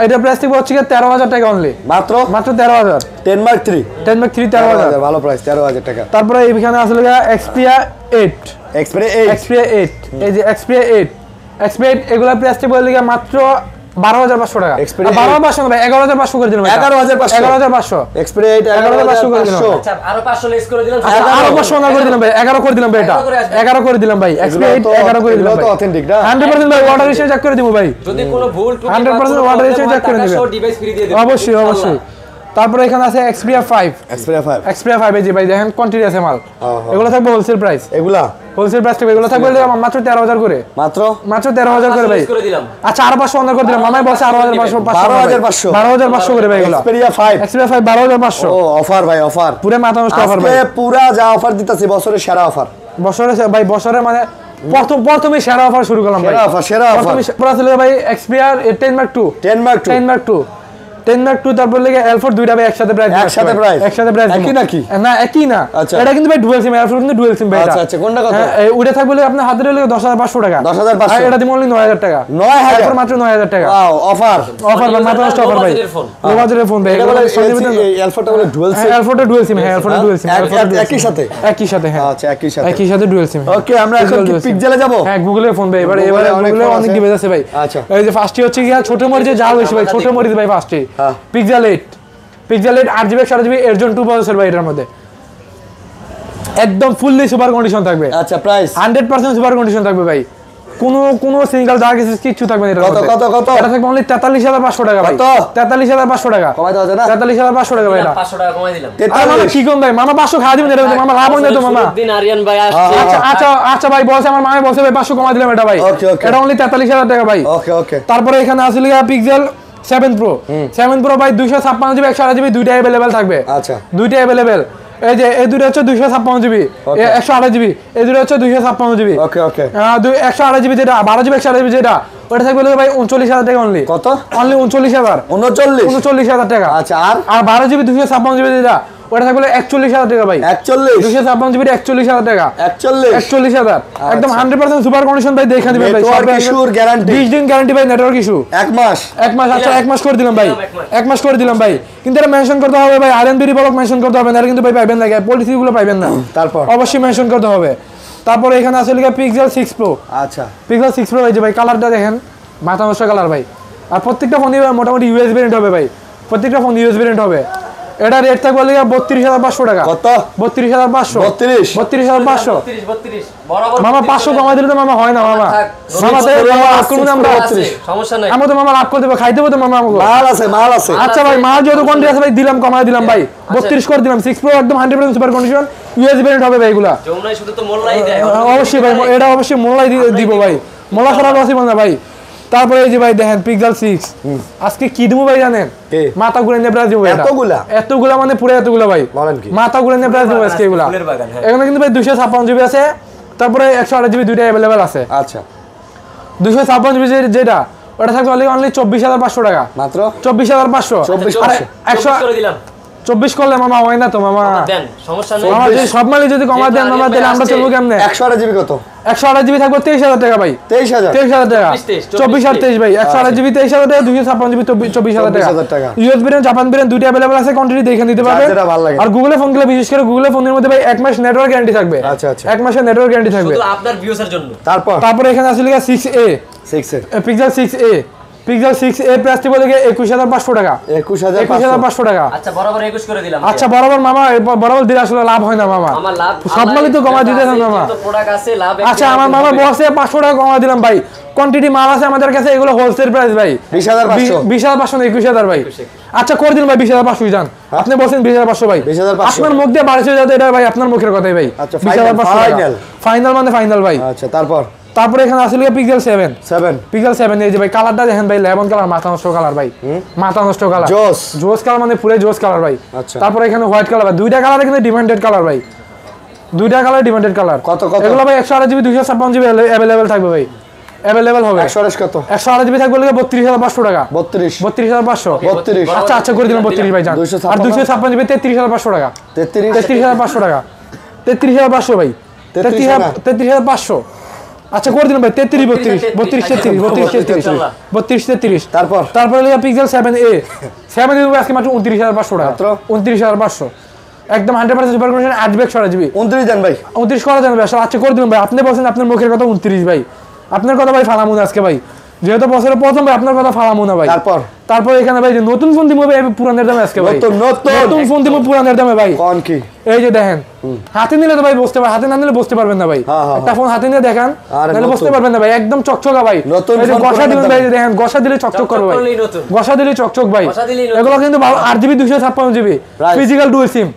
এটা প্রাইস থাকবে হচ্ছে 13,000 টাকা অনলি মাত্র 13,000 10 মার্ক 3 10 মার্ক 3 13,000 ভালো প্রাইস 13,000 টাকা তারপরে এইখানে আছে লিগা Xperia 8 এক্সপেরি 8 Xperia 8 এই যে Xperia 8 এগুলা প্রাইস থাকবে লিগা মাত্র 12,500 টাকা Xperia 12,500 না ভাই 11,500 করে দিলাম 11,500 11,500 এক্সপেরি 8 11,500 আচ্ছা আরো 500 লেস করে দিলাম আচ্ছা, আরো 500 না করে দিলাম ভাই 11 করে দিলাম ভাই এটা 11 করে দিলাম ভাই Xperia 8 11 করে দিলাম এগুলো তো ভাই অথেন্টিক না 100% ভাই ওয়াটার রেজিস্ট্যান্ট চেক করে দিব ভাই যদি কোনো ভুল ত্রুটি 100% ওয়াটার রেজিস্ট্যান্ট চেক করে দিবেন ডিভাইস ফ্রি দিয়ে দেব অবশ্যই তারপরে এখানে আছে Xperia 5 এক্সপেরি 5 এই যে ভাই দেখেন কোয়ান্টিটি আছে মাল এগুলো থাকবে হোলসেল প্রাইস এগুলা হোলসেল প্রাইস থাকবে এগুলো থাকবে মাত্র 13,000 করে মাত্র 13,000 করে ভাই করে দিলাম আচ্ছা আরো 500 অনার করে দিলাম মামাই বলছে আরো 12,500 12,500 করে ভাই এগুলো এক্সপেরিয়া 5 Xperia 5 12,500 ও অফার ভাই অফার পুরো মাথা নষ্ট অফার ভাই আজকে পুরা যা অফার দিতাছি বছরের সেরা অফার বছরে মানে প্রথমে সেরা অফার শুরু করলাম ভাই সেরা অফার প্রথমে আসলে ভাই Xperia 10 mark 2 10 mark 2 10 mark 2 10 mark 2 তারপর লেগে L4 দুইটা ভাই একসাথে প্রাইস একসাথে প্রাইস একই নাকি না একই না আচ্ছা। এটা কিন্তু ভাই ডুয়াল সিম L4 কিন্তু ডুয়াল সিম ভাই এটা আচ্ছা কোনটা কত ওটা থাকবে আপনার হাতে রইলে 10,500 টাকা 10,500 আর এটা দিমু অনলি 9,000 টাকা 9,000 L4 মাত্র 9,000 টাকা ওয়াও অফার অফার ভাই মাত্র নষ্ট অফার ভাই লো বাজেটের ফোন ভাই এটা বলে L4টা বলে ডুয়াল সিম L4 টা ডুয়াল সিম হ্যাঁ L4 টা ডুয়াল সিম একই সাথে হ্যাঁ আচ্ছা একই সাথে ডুয়াল সিম ওকে আমরা এখন কি পিক্সেলে যাব হ্যাঁ গুগলের ফোন ভাই এবারে অনেক গুগলে ফোন অনেক আছে। ডিভাইস আছে ভাই আচ্ছা। এই যে ফার্স্টে হচ্ছে কি ছোট মরিচে যা হইছে ভাই ছোট মরিচ ভাই ফার্স্টে হ্যাঁ। পিক্সেল 8 8GB 128GB এর জন্য 2 প্রসেসর ভাই এটার মধ্যে একদম ফুললি সুপার কন্ডিশন থাকবে আচ্ছা প্রাইস 100% সুপার কন্ডিশন থাকবে ভাই কোনো সিঙ্গেল দাগ কিছু থাকবে না এটার কত, মধ্যে কত, কত? এটা থাকবে অনলি 43,500 টাকা ভাই কত? 43,500 টাকা কমাইতে হবে না 43,500 টাকা ভাই এটা 500 টাকা কমাই দিলাম আর মামা কি কোন ভাই মামা 500 খাওয়া দিবেন এটা মামা লাভ হয় না তো মামা দিন আরিয়ান ভাই আসছে আচ্ছা ভাই বলছে আমার মামা বলছে ভাই 500 কমাই দিলাম এটা ভাই Okay, okay. এটা অনলি 43,000 টাকা ভাই ওকে তারপরে এখানে আছে লিগা পিক্সেল 7 Pro ভাই 256GB 128GB দুইটাই अवेलेबल থাকবে আচ্ছা। দুইটাই अवेलेबल এই যে এই দুটো হচ্ছে 256GB 128GB এই দুটো হচ্ছে 256GB ওকে 128GB যেটা 12GB 128GB যেটা ওটা থাকবে ভাই 39,000 টাকা অনলি কত অনলি 39,000 39 39,000 টাকা আচ্ছা আর 12GB 256GB যেটা ওটা থাকবে 41,000 টাকা ভাই। 41 256 জিবি 41,000 টাকা। 41 একদম 100% সুপার কন্ডিশন ভাই, দেখে দিবেন ভাই। নেটওয়ার্ক ইস্যুর গ্যারান্টি 20 দিন গ্যারান্টি ভাই, নেটওয়ার্ক ইস্যু 1 মাস। 1 মাস। আচ্ছা 1 মাস করে দিলাম ভাই, 1 মাস করে দিলাম ভাই। কিন্তু এটা মেনশন করতে হবে ভাই, আরএনবি ব্লক মেনশন করতে হবে না, কিন্তু ভাই পাইবেন না, পলিসিগুলো পাইবেন না। তারপর অবশ্যই মেনশন করতে হবে। তারপরে এখানে আছে লিখা পিক্সেল 6 প্রো। আচ্ছা পিক্সেল 6 প্রো ভাই, যে ভাই কালারটা দেখেন মাথা নষ্ট কালার ভাই। আর প্রত্যেকটা ফোনই মোটামুটি ইউএস ভেরিয়েন্ট হবে ভাই, প্রত্যেকটা ফোন ইউএস ভেরিয়েন্ট হবে। এটা রেট থাকবে লিখা 32,500 টাকা। কত? 32,500। 32 32 বরাবর মামা 500 কমাই দিলে তো মামা হয় না মামা। মামা তো আক্রমণ আমরা সমস্যা নাই, আমরা তো মামা লাভ করে দেবো, খাই দেবো তো মামা আমাকে। মাল আছে। আচ্ছা ভাই, মাল যত কোয়ান্টিটি আছে ভাই দিলাম, কমাই দিলাম ভাই, 32 করে দিলাম। 6 প্রো একদম 100% সুপার কন্ডিশন ইউএস ভেরিয়েন্ট হবে ভাই এগুলা। যমুনাই শুধু তো মোল্লাই দেয়। অবশ্যই ভাই, এটা অবশ্যই মোল্লাই দিব ভাই, মোল্লা ছাড়া পসিবল না ভাই। তারপরে এই যে ভাই দেখেন পিক্সেল 6, আজকে কি দেবো ভাই জানেন? মাথা ঘুরে নিয়ে প্রাইস দেবো। এতগুলা মানে পুরো এতগুলা ভাই, মাথা ঘুরে নিয়ে প্রাইস দেবো আজকে এগুলা। এখানে কিন্তু ভাই 256 জিবি আছে, তারপরে 128 জিবি দুইটা অ্যাভেলেবেল আছে। আচ্ছা 256 জিবি যেটা ওটা থাকবে অনলি 24,500 টাকা মাত্র। 24,500। 24 করে দিলাম। 24 করলে মামা হয় না তো মামা, দেন সমস্যা নাই। মামা যদি সব মালই যদি কমা দেন মামা, তাহলে আমরা চলবো কেমনে? 128 জিবি কত? 128 জিবি থাকবে 23,000 টাকা ভাই। 23,000 টাকা। 24 আর 23 ভাই। 128 জিবি 23,000 টাকা, 256 জিবি 24,000 টাকা। ইউএস ব্র্যান্ড, জাপান ব্র্যান্ড দুটো अवेलेबल আছে, কোয়ান্টিটি দেখে নিতে পারবেন। আর গুগলে ফোন গুলো, বিশেষ করে গুগলে ফোনের মধ্যে ভাই 1 মাস নেটওয়ার্ক গ্যারান্টি থাকবে। আচ্ছা আচ্ছা 1 মাসের নেটওয়ার্ক গ্যারান্টি থাকবে শুধু আপনার ভিউয়ার্সের জন্য। তারপরে এখানে আছে লিখা 6A, 6 এর pixel 6A। Pixel 6A price টি বলে 21,500 টাকা। 21,500 টাকা। আচ্ছা বরাবর 21 করে দিলাম। আচ্ছা বরাবর মামা, বরাবর দিলে আসলে লাভ হয় না মামা, আমার লাভ সব মালই তো কমা দিতে না মামা। তো প্রোডাক্ট আছে লাভ। আচ্ছা আমার মামা বসে 500 টাকা কমা দিলাম ভাই, কোয়ান্টিটি মাল আছে আমাদের কাছে, এগুলো হোলসেল প্রাইস ভাই। 20,500 না 21,000 ভাই। আচ্ছা করে দিন ভাই 20,500 জান, আপনি বলছেন 20,500 ভাই, আপনার মুখ দিয়ে বাড়ছে যাতে এটা ভাই আপনার মুখের কথাই ভাই। 20,500 ফাইনাল মানে ফাইনাল ভাই। আচ্ছা তারপরে এখানে আসলে পিক্সেল 7। পিক্সেল 7 এই যে ভাই কালারটা দেখেন ভাই, লেমন কালার, মাথা নষ্ট কালার ভাই, মাথা নষ্ট কালার, জোস কালার মানে পুরো জোস কালার ভাই। তারপরে এখানে হোয়াইট কালার ভাই, দুইটা কালার কিন্তু ডিমান্ডেড কালার ভাই, দুইটা কালার ডিমান্ডেড কালার। কত এগুলো ভাই 128 জিবি 256 জিবি अवेलेबल থাকবে ভাই, अवेलेबल হবে। 128 কত? 128 জিবি থাকবে 32,500 টাকা। 32,500। আচ্ছা আচ্ছা করে দিলাম 32 ভাই জান। আর 256 জিবি 33,500 টাকা। 33,500 টাকা। 33,500 ভাই। 33,500। আচ্ছা করে দিলাম ভাই 33 তারপরে লিখা পিক্সেল 7A। 7A আজকে মাত্র 29,500 টাকা। 29,500 একদম 100% সুপার কন্ডিশন 8 জিবি 128 জিবি। 29 দেন ভাই। 29 করা যাবে ভাই। আচ্ছা করে দিলাম ভাই, আপনি বলছেন আপনার মুখের কথা 29 ভাই, আপনার কথা ভাই ফালামু না আজকে ভাই, যেহেতু বছরের প্রথম ভাই আপনার কথা ফালামু না ভাই। তারপর এখানে ভাই যে নতুন ফোন দিমু ভাই পুরানের দামে আজকে ভাই, নতুন ফোন দিমু পুরানের দামে ভাই। কোন কি? এই যে দেখেন, হাতে নিলে তো ভাই বুঝতে পারবেন, হাতে না নিলে বুঝতে পারবেন না ভাই। একটা ফোন হাতে নিয়ে দেখান, তাহলে বুঝতে পারবেন না ভাই, একদম চকচকা ভাই। এই যে গসা দিবেন ভাই, দেখেন গসা দিলে চকচক করবে ভাই, গসা দিলে চকচক ভাই। এগুলো কিন্তু 8GB 256GB physical dual SIM,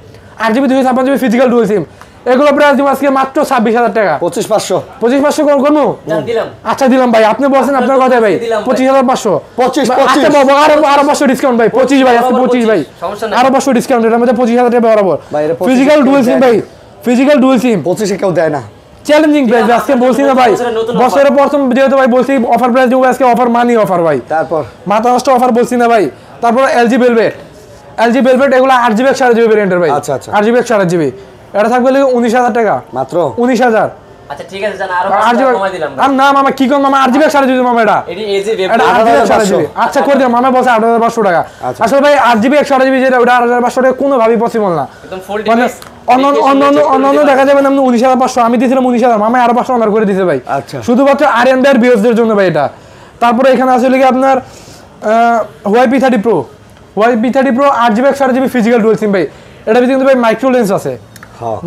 8GB 256GB physical dual SIM, এগুলো প্রাইস দিব আজকে মাত্র 26,000 টাকা। 25,500 করবো। আচ্ছা দিলাম ভাই, আপনি বলছেন আপনার কথা ভাই 25,500। আচ্ছা বাবা আরো 500 ডিসকাউন্ট ভাই, 25 ভাই আজকে 25 ভাই, আরো 500 ডিসকাউন্ট, এর মধ্যে 25,000 টাকা বরাবর। ফিজিক্যাল ডুয়াল সিম ভাই, ফিজিক্যাল ডুয়াল সিম 25 কেউ দেয় না, চ্যালেঞ্জিং প্রাইস আজকে বলছি না ভাই, বছরের প্রথম যেহেতু ভাই বলছি অফার প্রাইস দিব আজকে, অফার মানি অফার ভাই। তারপর মাথা নষ্ট অফার বলছি না ভাই। তারপর LG Velvet এগুলো 8GB 128GB ভেরিয়েন্টের ভাই। আচ্ছা 8GB 128GB এটা থাকবে 19,000 টাকা মাত্র। 19,000। আচ্ছা ঠিক আছে জান, আরো 500 কমাই দিলাম ভাই। না মামা কি কোন মামা 8GB 128GB মামা এটা এজি ওয়েব 8GB। আচ্ছা করে দিলাম, মামা বলছে 8,500 টাকা। আসলে ভাই 8GB 128GB যেটা ওটা 8,500 টাকা কোনো ভাবে পসিবল না, একদম ফুল মানে ডিভাইস। অন্য দেখা যাবে না 19,500, আমি দিয়েছিলাম 19,000, মামা আরো 500 অনার করে দিয়েছে ভাই। আচ্ছা শুধুমাত্র আরএনবি আর বিএসদের জন্য ভাই এটা। তারপরে এখানে আসলে কি আপনার YP30 Pro 8GB 128GB physical dual SIM ভাই, এটা কিন্তু ভাই মাইক্রো লেন্স আছে,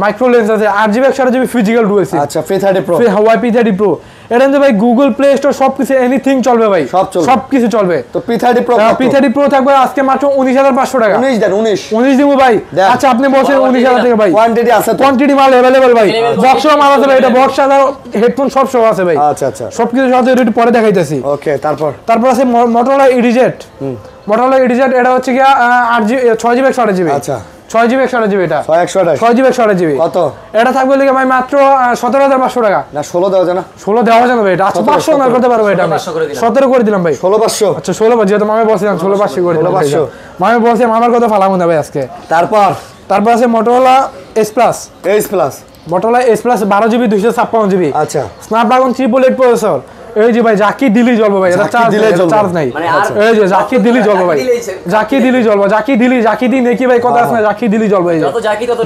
মাইক্রো লেন্স আছে, 8GB 128GB physical dual SIM. আচ্ছা P30 Pro YP30 Pro এটা কিন্তু ভাই গুগল প্লে স্টোর সবকিছু এনিথিং চলবে ভাই, সবকিছু চলবে। তো P30 Pro থাকবে আজকে মাত্র 19,500 টাকা। 19 দেন 19 দিব ভাই। আচ্ছা আপনি বলছেন 19,000 টাকা ভাই, কোয়ান্টিটি আছে তো, কোয়ান্টিটি মাল अवेलेबल ভাই, বক্স মাল আছে ভাই, এটা বক্স আর হেডফোন সব আছে ভাই। আচ্ছা সবকিছু সাথে একটু পরে দেখাইতেছি। ওকে তারপর আছে Motorola EDZ। এটা হচ্ছে কি 6GB 128GB। আচ্ছা 6GB 128GB এটা 6GB 128GB কত? এটা থাকবে লিখে ভাই মাত্র 17,500 টাকা। না 16 দেওয়া যায় না, 16 দেওয়া যায় না ভাই, এটা আচ্ছা 500 না করতে পারবো এটা, 17 করে দিলাম ভাই। 16,500। আচ্ছা 16 যেহেতু মামা বলছিলাম 16,500 করে দিলাম। মামা বলছে মামার কথা ফালামু না ভাই আজকে। তারপর আছে Motorola S plus, Motorola S plus 12GB 256GB। আচ্ছা, স্ন্যাপড্রাগন 888 প্রসেসর। এই যে ভাই জাকি দিলি জ্বলবে ভাই, এটা চার্জ নাই। এই যে জাকি দিলি জ্বলবে ভাই, জাকি দিলি জ্বলবে, জাকি দিই নেকি ভাই, কথা আছে না, জাকি দিলি জ্বলবে। এই যে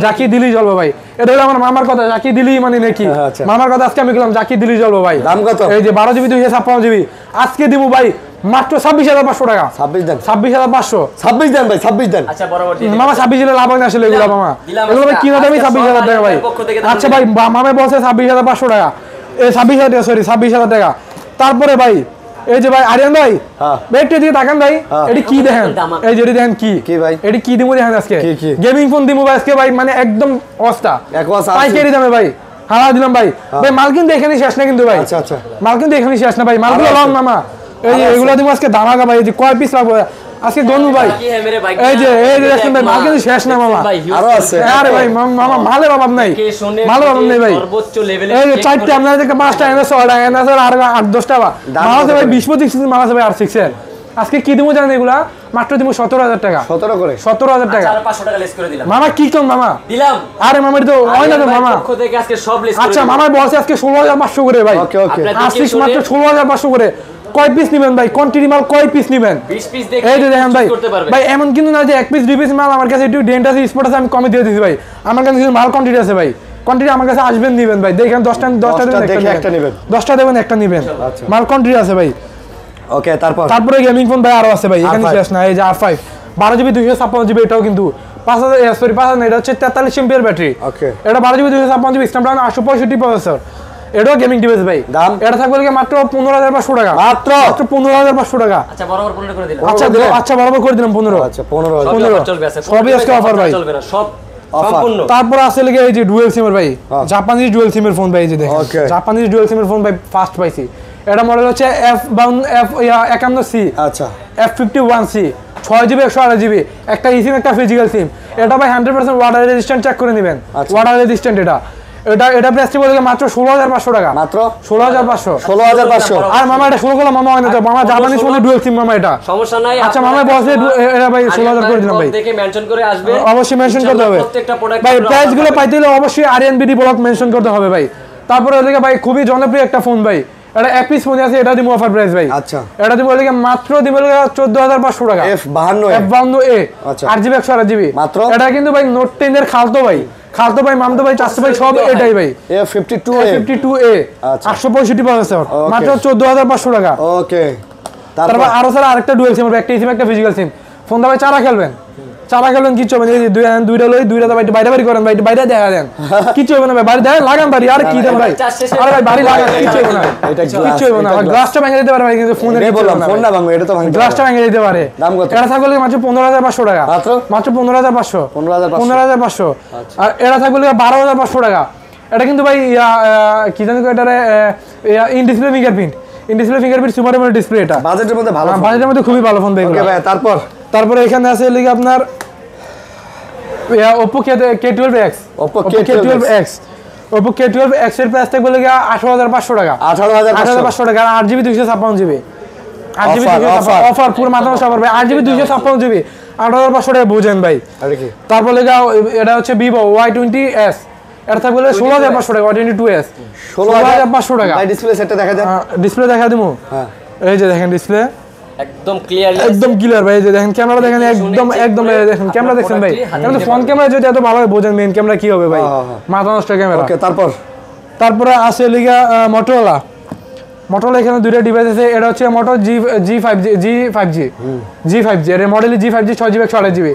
জাকি দিলি জ্বলবে ভাই, এটা হলো আমার মামার কথা, জাকি দিলি মানে নেকি মামার কথা। আজকে আমি গেলাম জাকি দিলি জ্বলবে ভাই। দাম কত? এই যে 12GB 256GB আজকে দিমু ভাই মাত্র 26,500 টাকা। 26,500। 26 দেন ভাই, 26 দেন। আচ্ছা বরাবর মামা 26 দিলে লাভ হয় না আসলে এগুলো মামা, এগুলো ভাই কিনা দামই 26,000 টাকা ভাই। আচ্ছা ভাই মামা বলছে 26,500 টাকা, এই 26,000 টাকা, সরি 26,000 টাকা। তারপরে ভাই এই যে ভাই আরিয়ান ভাই একটু দিকে তাকান ভাই, এটি কি দেখেন, এই যে এটি দেখেন কি ভাই, এটি কি দিমু দেখেন আজকে, গেমিং ফোন দিমু ভাই আজকে ভাই, মানে একদম অস্তা পাইকারি দামে ভাই হারা দিলাম ভাই। ভাই মাল কিন্তু এখানেই শেষ না কিন্তু ভাই, মাল কিন্তু এখানেই শেষ না ভাই, মালগুলো লন মামা। এই যে এগুলো দিমু আজকে ধামাকা ভাই, এই যে কয় পিস লাগবে আজকে গনু ভাই। এই যে দেখেন ভাই মাল কিন্তু শেষ না মামা, আরো আছে। আরে ভাই মামা মালের অভাব নাই, মালের অভাব নেই ভাই। সর্বোচ্চ লেভেলে এই যে চারটে আপনাদের থেকে 5টা এনে 6টা এনে আর 8-10টা মাল আছে ভাই, 20-25 মাল আছে ভাই R6 এর। আজকে কি দিমু জানেন এগুলা মাত্র দিমু 17,000 টাকা। 17,000 টাকা। আর 500 টাকা লেস করে দিলাম মামা কি কোন মামা দিলাম। আরে মামা এটা তো হয় না তো মামা, পক্ষ থেকে আজকে সব লেস করে আচ্ছা মামা বলছে আজকে 16,500 করে ভাই। R6 মাত্র 16,500 করে। কয় পিস নেবেন ভাই, কোয়ান্টিটি মাল কয় পিস নেবেন? 20 পিস দেখে এই যে দেখেন ভাই, করতে পারবে ভাই এমন কিন্তু না যে 1 পিস 2 পিস মাল আমার কাছে একটু ডেন্ট আছে, স্পট আছে, আমি কমে দিয়ে দিছি ভাই। আমার কাছে কিছু মাল কোয়ান্টিটি আছে ভাই, কোয়ান্টিটি আমার কাছে আসবেন নেবেন ভাই, দেখেন 10টা দেবেন একটা নেবেন, 10টা দেবেন একটা নেবেন, মাল কোয়ান্টিটি আছে ভাই। ওকে, তারপরে গেমিং ফোন ভাই আরো আছে ভাই, এখানে শেষ না। এই যে R5 12GB 256GB, এটাও কিন্তু 5,000 না, এটা হচ্ছে 43 এমপিআর ব্যাটারি। ওকে, এটা 12GB 256GB স্ন্যাপড্রাগন 865 প্রসেসর, এটাও গেমিং ডিভাইস ভাই। দাম এটা থাকবে মাত্র 15,500 টাকা, মাত্র 15,500 টাকা। আচ্ছা বরাবর 15 করে দিলাম। আচ্ছা বরাবর করে দিলাম 15। আচ্ছা 15 চলবে। আছে সবই আজকে অফার ভাই, চলবে না সব সম্পূর্ণ। তারপর আছে লাগে এই যে ডুয়াল সিমের ভাই, জাপানিজ ডুয়াল সিমের ফোন ভাই, এই যে দেখেন জাপানিজ ডুয়াল সিমের ফোন ভাই ফার্স্ট পাইছি। এটা মডেল হচ্ছে F51C, আচ্ছা F51C 6GB 128GB, একটা ইসিম একটা ফিজিক্যাল সিম। এটা ভাই 100% ওয়াটার রেজিস্ট্যান্ট চেক করে নেবেন, ওয়াটার রেজিস্ট্যান্ট। এটা প্রাইসটি বলে মাত্র 16,500 টাকা, মাত্র 16,500। আর মামা এটা 16 গুলো মামা হয় না তো মামা, জাপানিজ ফোনে ডুয়াল সিম মামা এটা সমস্যা নাই। আচ্ছা মামা বসে এটা ভাই 16,000 করে দিলাম ভাই, দেখে মেনশন করে আসবে, অবশ্যই মেনশন করতে হবে প্রত্যেকটা প্রোডাক্ট ভাই। প্রাইস গুলো পাইতে হলে অবশ্যই আরিয়ান বিডি ব্লগ মেনশন করতে হবে ভাই। তারপরে ওদিকে ভাই খুবই জনপ্রিয় একটা ফোন ভাই, এটা এক পিস ফোন আছে, এটা দিমু অফার প্রাইস ভাই। আচ্ছা, এটা দিমু ওদিকে মাত্র দিমু 14,500 টাকা, F52A 8GB 128GB মাত্র। এটা কিন্তু ভাই নোট 10 এর খালতো ভাই, মামতো ভাই, চাচতো ভাই, সব এটাই ভাই। F52A 865 প্রসেসর, মাত্র 14,500 টাকা। ওকে, তারপর আরো স্যার আরেকটা ডুয়াল সিম, একটা সিম একটা ফিজিক্যাল সিম। ফোনটা ভাই চারা খেলবেন কিচ্ছু হবে না, এই যে দুইটা লই, দুইটা ভাই বাইরে বাড়ি করেন ভাই, বাইরে দেখা দেন, কিচ্ছু হবে না ভাই, বাড়ি দেয় লাগান বাড়ি, আর কি দেন ভাই, আরে ভাই বাড়ি লাগান, কিচ্ছু হবে না, কিচ্ছু হবে না। গ্লাসটা ভেঙে দিতে পারে ভাই, কিন্তু ফোনের ফোন না ভাঙবে, এটা তো ভাঙবে, গ্লাসটা ভেঙে দিতে পারে। এটা থাকবে মাত্র 15,500 টাকা, মাত্র 15,500। আর এটা থাকবে 12,500 টাকা। এটা কিন্তু ভাই কি জানি এটারে in display fingerprint super AMOLED display. এটা বাজেটের মধ্যে ভালো, বাজেটের মধ্যে খুবই ভালো ফোন ভাই। ওকে ভাই, তারপরে এখানে আছে লিখে আপনার Oppo K12X, Oppo K12X এর প্রাইস থাকবে 18,500 টাকা, 18,500 টাকা। 8GB 256GB, 8GB 256 অফার, পুরো মাথা নষ্ট অফার ভাই। 8GB 256GB 18,500 টাকা বুঝেন ভাই। তারপর এটা হচ্ছে Vivo Y20s, এটা থাকবে 16,500 টাকা, Y22s 16,500 টাকা। ভাই ডিসপ্লে সেটটা দেখা যায়, ডিসপ্লে দেখা দিমু। হ্যাঁ এই যে দেখেন ডিসপ্লে একদম ক্লিয়ার, একদম ক্লিয়ার ভাই। এই যে দেখেন ক্যামেরা দেখেন, একদম দেখেন ক্যামেরা দেখছেন ভাই, কিন্তু ফ্রন্ট ক্যামেরা যদি এত ভালো বোঝেন মেইন ক্যামেরা কি হবে ভাই, মাথা নষ্ট ক্যামেরা। ওকে, তারপরে আছে লিগা মোটরোলা এখানে দুইটা ডিভাইস আছে। এটা হচ্ছে মোটো G5G এর মডেল G5G 6GB 128GB।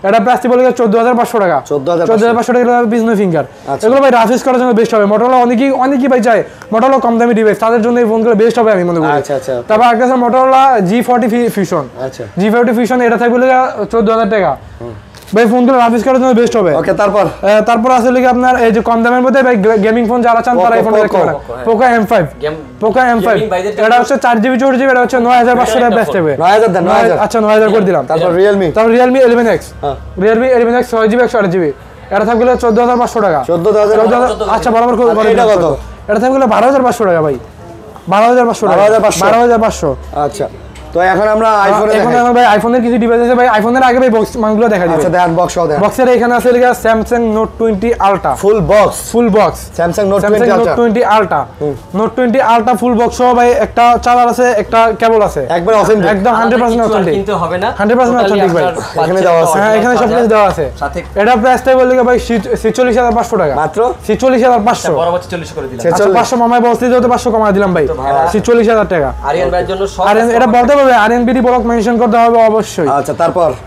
এটা প্রাইস বলে 14,500 টাকা, 14,500 টাকা বিজনেস ফিঙ্গার। এগুলো ভাই রাফ ইউজ করার জন্য বেস্ট হবে। মোটরোলা অনেকেই ভাই চায় মোটরোলা কম দামি ডিভাইস, তাদের জন্য এই ফোনগুলো বেস্ট হবে আমি মনে করি। তারপর একটা আছে Motorola G40 Fusion, G40 Fusion, এটা থাকবে 14,000 টাকা ভাই। ফোনগুলো রাফ ইউজ করার জন্য বেস্ট হবে। ওকে, তারপর আছে লিখে আপনার এই যে কম দামের মধ্যে ভাই গেমিং ফোন যারা চান তারা এই ফোনটা দেখতে পারেন। Poco M5, এটা হচ্ছে 4GB 4GB, এটা হচ্ছে 9,500 টাকা বেস্ট হবে। 9,000 দেন, 9,000। আচ্ছা 9,000 করে দিলাম। তারপর Realme 11X, 6GB 128GB, এটা থাকবে 14,500 টাকা। 14,000। আচ্ছা বরাবর করে এটা কত? এটা থাকবে 12,500 টাকা ভাই, 12,500 টাকা, 12,500। আচ্ছা তো এখন আমরা আইফোনে এখন দেখাই। আমার ভাই আইফোনের কিছু ডিভাইস আছে ভাই, আইফোনের আগে ভাই বক্স মানগুলো দেখা দিই। আচ্ছা দেন বক্স সহ দেন। বক্সের এখানে আছে লিখা Samsung note 20 ultra full box, full box, Samsung note Samsung 20 note ultra 20 ultra, note 20 ultra full box সহ ভাই, একটা চার্জার আছে, একটা কেবল আছে, একবার অথেন্টিক, একদম 100% অথেন্টিক, কিনতে হবে না, 100% অথেন্টিক ভাই। এখানে দেওয়া আছে। হ্যাঁ এখানে সব কিছু দেওয়া আছে। সাথে এটা প্রাইসটা বলে ভাই 46500 টাকা, মাত্র 46500। বরাবর 40 করে দিলাম। আচ্ছা 500 মামায় বলতে যেতে 500 কমায় দিলাম ভাই, 46000 টাকা। আরিয়ান ভাইয়ের জন্য সব আর এটা বলতে হবে আরএন বিডি ব্লক মেনশন করতে হবে অবশ্যই। আচ্ছা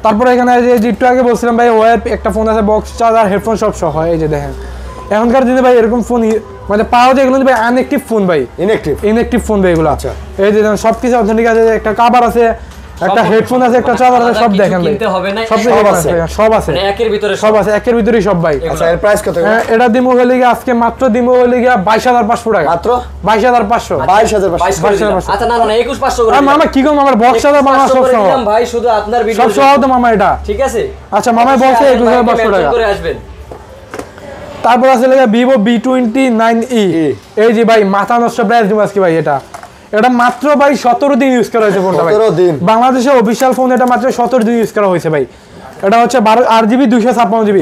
তারপরে এখানে যে একটু আগে বলছিলাম ভাই ওয়্যার একটা ফোন আছে, বক্স চার্জার হেডফোন সব সহ, এই যে দেখেন এখনকার দিনে ভাই এরকম ফোন মানে পাওয়া যায়, এগুলো ভাই আনএক্টিভ ফোন ভাই, ইনএক্টিভ ফোন ভাই এগুলো। আচ্ছা এই যে সব কিছু অথেন্টিক আছে, একটা কভার আছে, একটা হেডফোন আছে, একটা চার্জার আছে, সব দেখেন ভাই, কিনতে হবে না, সব আছে মানে একের ভিতরে সব আছে, একের ভিতরেই সব ভাই। আচ্ছা এর প্রাইস কত? এটা দিমো হলে গিয়ে আজকে মাত্র দিমো হলে গিয়ে 22500 টাকা, মাত্র 22500। 22500। আচ্ছা না না 21500 করে মামা কি করব, আমার বক্স চার্জার মামা সব সহ ভাই, শুধু আপনার ভিডিও সব সহ তো মামা এটা, ঠিক আছে। আচ্ছা মামাই বলছে 21500 টাকা। করে আসবেন। তারপর আছে লেগে ভিভো V29e, এই যে ভাই মাথা নষ্ট প্রাইস দিব আজকে ভাই। এটা মাত্র ভাই 17 দিন ইউজ করা হয়েছে ফোনটা ভাই, 17 দিন বাংলাদেশের অফিশিয়াল ফোন, এটা মাত্র 17 দিন ইউজ করা হয়েছে ভাই। এটা হচ্ছে 8GB 256GB।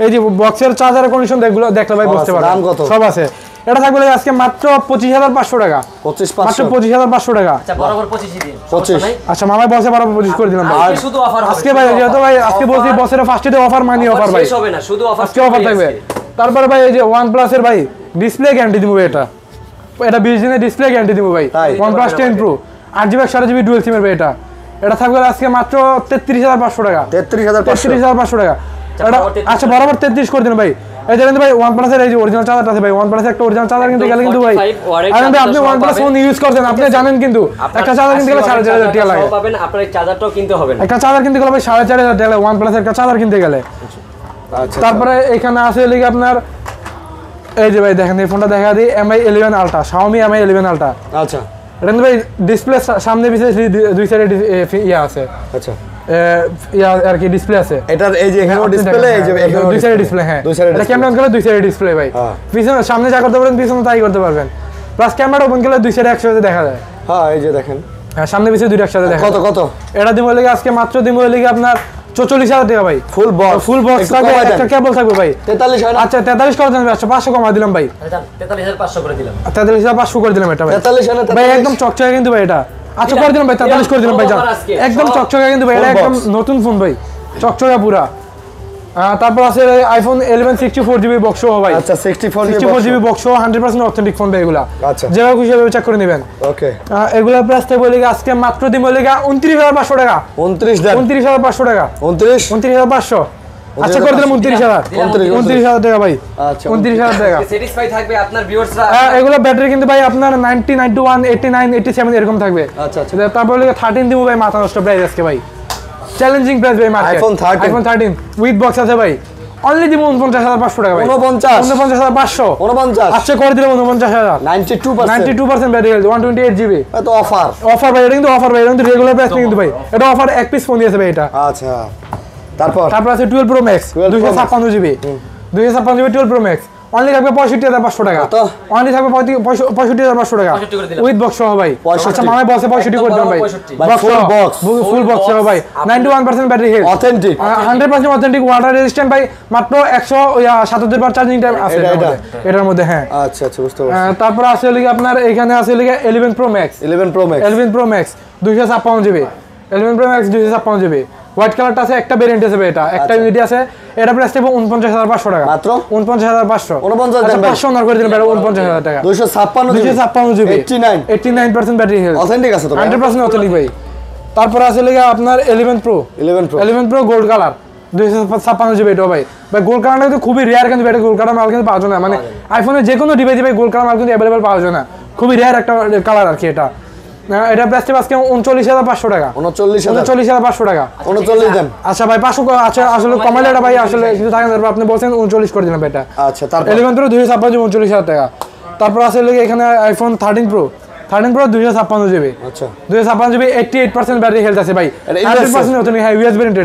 এই যে বক্সের চার্জার কন্ডিশন দেখগুলো দেখলে ভাই বুঝতে পারবেন সব আছে। এটা থাকবে আজকে মাত্র 25500 টাকা, মাত্র 25500 টাকা। আচ্ছা বরাবর 25 দিন 25। আচ্ছা মামাই বসে বরাবর 25 করে দিলাম ভাই। শুধু অফার হবে আজকে ভাই, যেহেতু ভাই আজকে বলছি বছরের ফার্স্টে অফার মানি অফার ভাই, শেষ হবে না, শুধু অফার আজকে অফার থাকবে। তারপরে ভাই এই যে OnePlus এর ভাই ডিসপ্লে গ্যারান্টি দিব এটা 20 দিনের ডিসপ্লে গ্যারান্টি দিব ভাই। OnePlus 10 Pro 8GB 128GB dual সিমের ভাই। এটা থাকবে আজকে মাত্র 33500 টাকা, 33500 টাকা। আচ্ছা বরাবর 33 করে দিন ভাই। এই দেখেন ভাই OnePlus এর এই যে অরিজিনাল চার্জার আছে ভাই, OnePlus একটা অরিজিনাল চার্জার কিনতে গেলে কিন্তু ভাই, আপনি OnePlus ফোন ইউজ করছেন, আপনি জানেন কিন্তু একটা চার্জার কিনতে গেলে 4500 টাকা লাগে পাবেন, আপনার চার্জারটাও কিনতে হবে না। একটা চার্জার কিনতে গেলে ভাই 4500 টাকা লাগে OnePlus এর একটা চার্জার কিনতে গেলে। তারপরে এখানে আছে লিখে আপনার এই যে ভাই দেখেন এই ফোনটা দেখা দিই, Mi 11 Ultra, Xiaomi Mi 11 Ultra। আচ্ছা এটা কিন্তু ভাই ডিসপ্লে সামনে পিছে দুই সাইডে ইয়া আছে, আচ্ছা ইয়া আর কি ডিসপ্লে আছে। এটার এই যে এখানেও ডিসপ্লে, এই যে এখানেও দুই সাইডে ডিসপ্লে। হ্যাঁ এটা ক্যামেরা অন করলে দুই সাইডে ডিসপ্লে ভাই, পিছনে সামনে যা করতে পারেন পিছনে তাই করতে পারবেন, প্লাস ক্যামেরা ওপেন করলে দুই সাইডে একসাথে দেখা যায়। হ্যাঁ এই যে দেখেন, হ্যাঁ সামনে পিছে দুইটা একসাথে দেখা। কত এটা দিমো লাগে আজকে মাত্র দিমো লাগে আপনার 44000 টাকা ভাই। ফুল বক্স থাকবে, একটা কেবল থাকবে ভাই। 43 হয় না? আচ্ছা 43 করে দেন, আচ্ছা 500 কমা দিলাম ভাই, 43500 করে দিলাম, 43500 করে দিলাম এটা ভাই। 43 হয় না? ভাই একদম চকচকে কিন্তু ভাই এটা। আচ্ছা করে দিলাম ভাই, 43 করে দিলাম ভাই, একদম চকচকে কিন্তু ভাই, এটা একদম নতুন ফোন ভাই, চকচকে পুরা। তারপর আছে আইফোন 11 64GB বক্স সহ ভাই। আচ্ছা 64GB বক্স সহ 100% অথেন্টিক ফোন ভাই এগুলা। আচ্ছা যেভাবে খুশি ভাবে চেক করে নেবেন। ওকে এগুলা প্রাইস থাকবে বলে আজকে মাত্র দিন বলে 29500 টাকা, 29 দেন, 29500 টাকা, 29 আচ্ছা করে দিলাম 29000, 29000 টাকা ভাই। আচ্ছা 29000 টাকা। স্যাটিসফাই থাকবে আপনার ভিউয়ার্সরা। এগুলো ব্যাটারি কিন্তু ভাই আপনার 90, 91, 89, 87 এরকম থাকবে। আচ্ছা আচ্ছা তারপর 13 দিব ভাই, মাথা নষ্ট প্রাইস আজকে ভাই, চ্যালেঞ্জিং প্রাইস ভাই মার্কেট। আইফোন 13 উইথ বক্স আছে ভাই, অনলি দিব 49500 টাকা ভাই। 49 আচ্ছা করে দিলাম 49000, 92% ব্যাটারি হেলথ, 128GB। এত অফার ভাই, এটা কিন্তু অফার ভাই, এটা কিন্তু রেগুলার প্রাইস কিন্তু ভাই, এটা অফার এক পিস ফোন দিয়েছে ভাই এটা। আচ্ছা তারপর আছে 12 Pro Max 256GB, 256GB 12 Pro Max only থাকবে 65500 টাকা, অনলি থাকবে 65500 টাকা উইথ বক্স সহ ভাই। আচ্ছা মামাই বসে 65 করে দিলাম ভাই, ফুল বক্স সহ ভাই, 91% battery health, authentic 100% authentic, water resistant ভাই, মাত্র 177 বার চার্জিং টাইম আছে এটার মধ্যে। হ্যাঁ আচ্ছা আচ্ছা বুঝতে পারছি। তারপর আছে লিখে আপনার এখানে আছে লিখে 11 Pro Max 256GB, 11 Pro Max 256GB white কালারটা আছে, একটা ভেরিয়েন্ট আছে ভাই, এটা একটা ইউনিটি আছে। এটা প্রাইস থাকবে 49500 টাকা, মাত্র 49500, 49 500 করে দিলেন ভাই, 49000 টাকা, 256GB 89% ব্যাটারি হেলথ, অথেন্টিক আছে তো 100% অথেন্টিক ভাই। তারপর আছে লিখে আপনার 11 Pro গোল্ড কালার 256GB এটা ভাই। গোল্ড কালারটা কিন্তু খুবই রেয়ার, কিন্তু এটা গোল্ড কালার মাল কিন্তু পাওয়া যায় না, মানে আইফোনের যে কোনো ডিভাইসে ভাই গোল্ড কালার মাল কিন্তু অ্যাভেলেবল পাওয়া যায় না, খুবই রেয়ার একটা কালার আর কি এটা। এটা প্রাইস আজকে 39500 টাকা, 39500 টাকা, 39 দেন। আচ্ছা ভাই 500, আচ্ছা আসলে কমাইলে এটা ভাই আসলে কিছু থাকে না, আপনি বলছেন 39 করে দিলাম এটা। আচ্ছা তারপর 11 Pro 256GB 39000 টাকা। তারপর আছে এখানে আইফোন 13 Pro 256GB, আচ্ছা 256GB 88% ব্যাটারি হেলথ আছে ভাই, 100% অথেন্টিক। হ্যাঁ ইউএস ভেরিয়েন্ট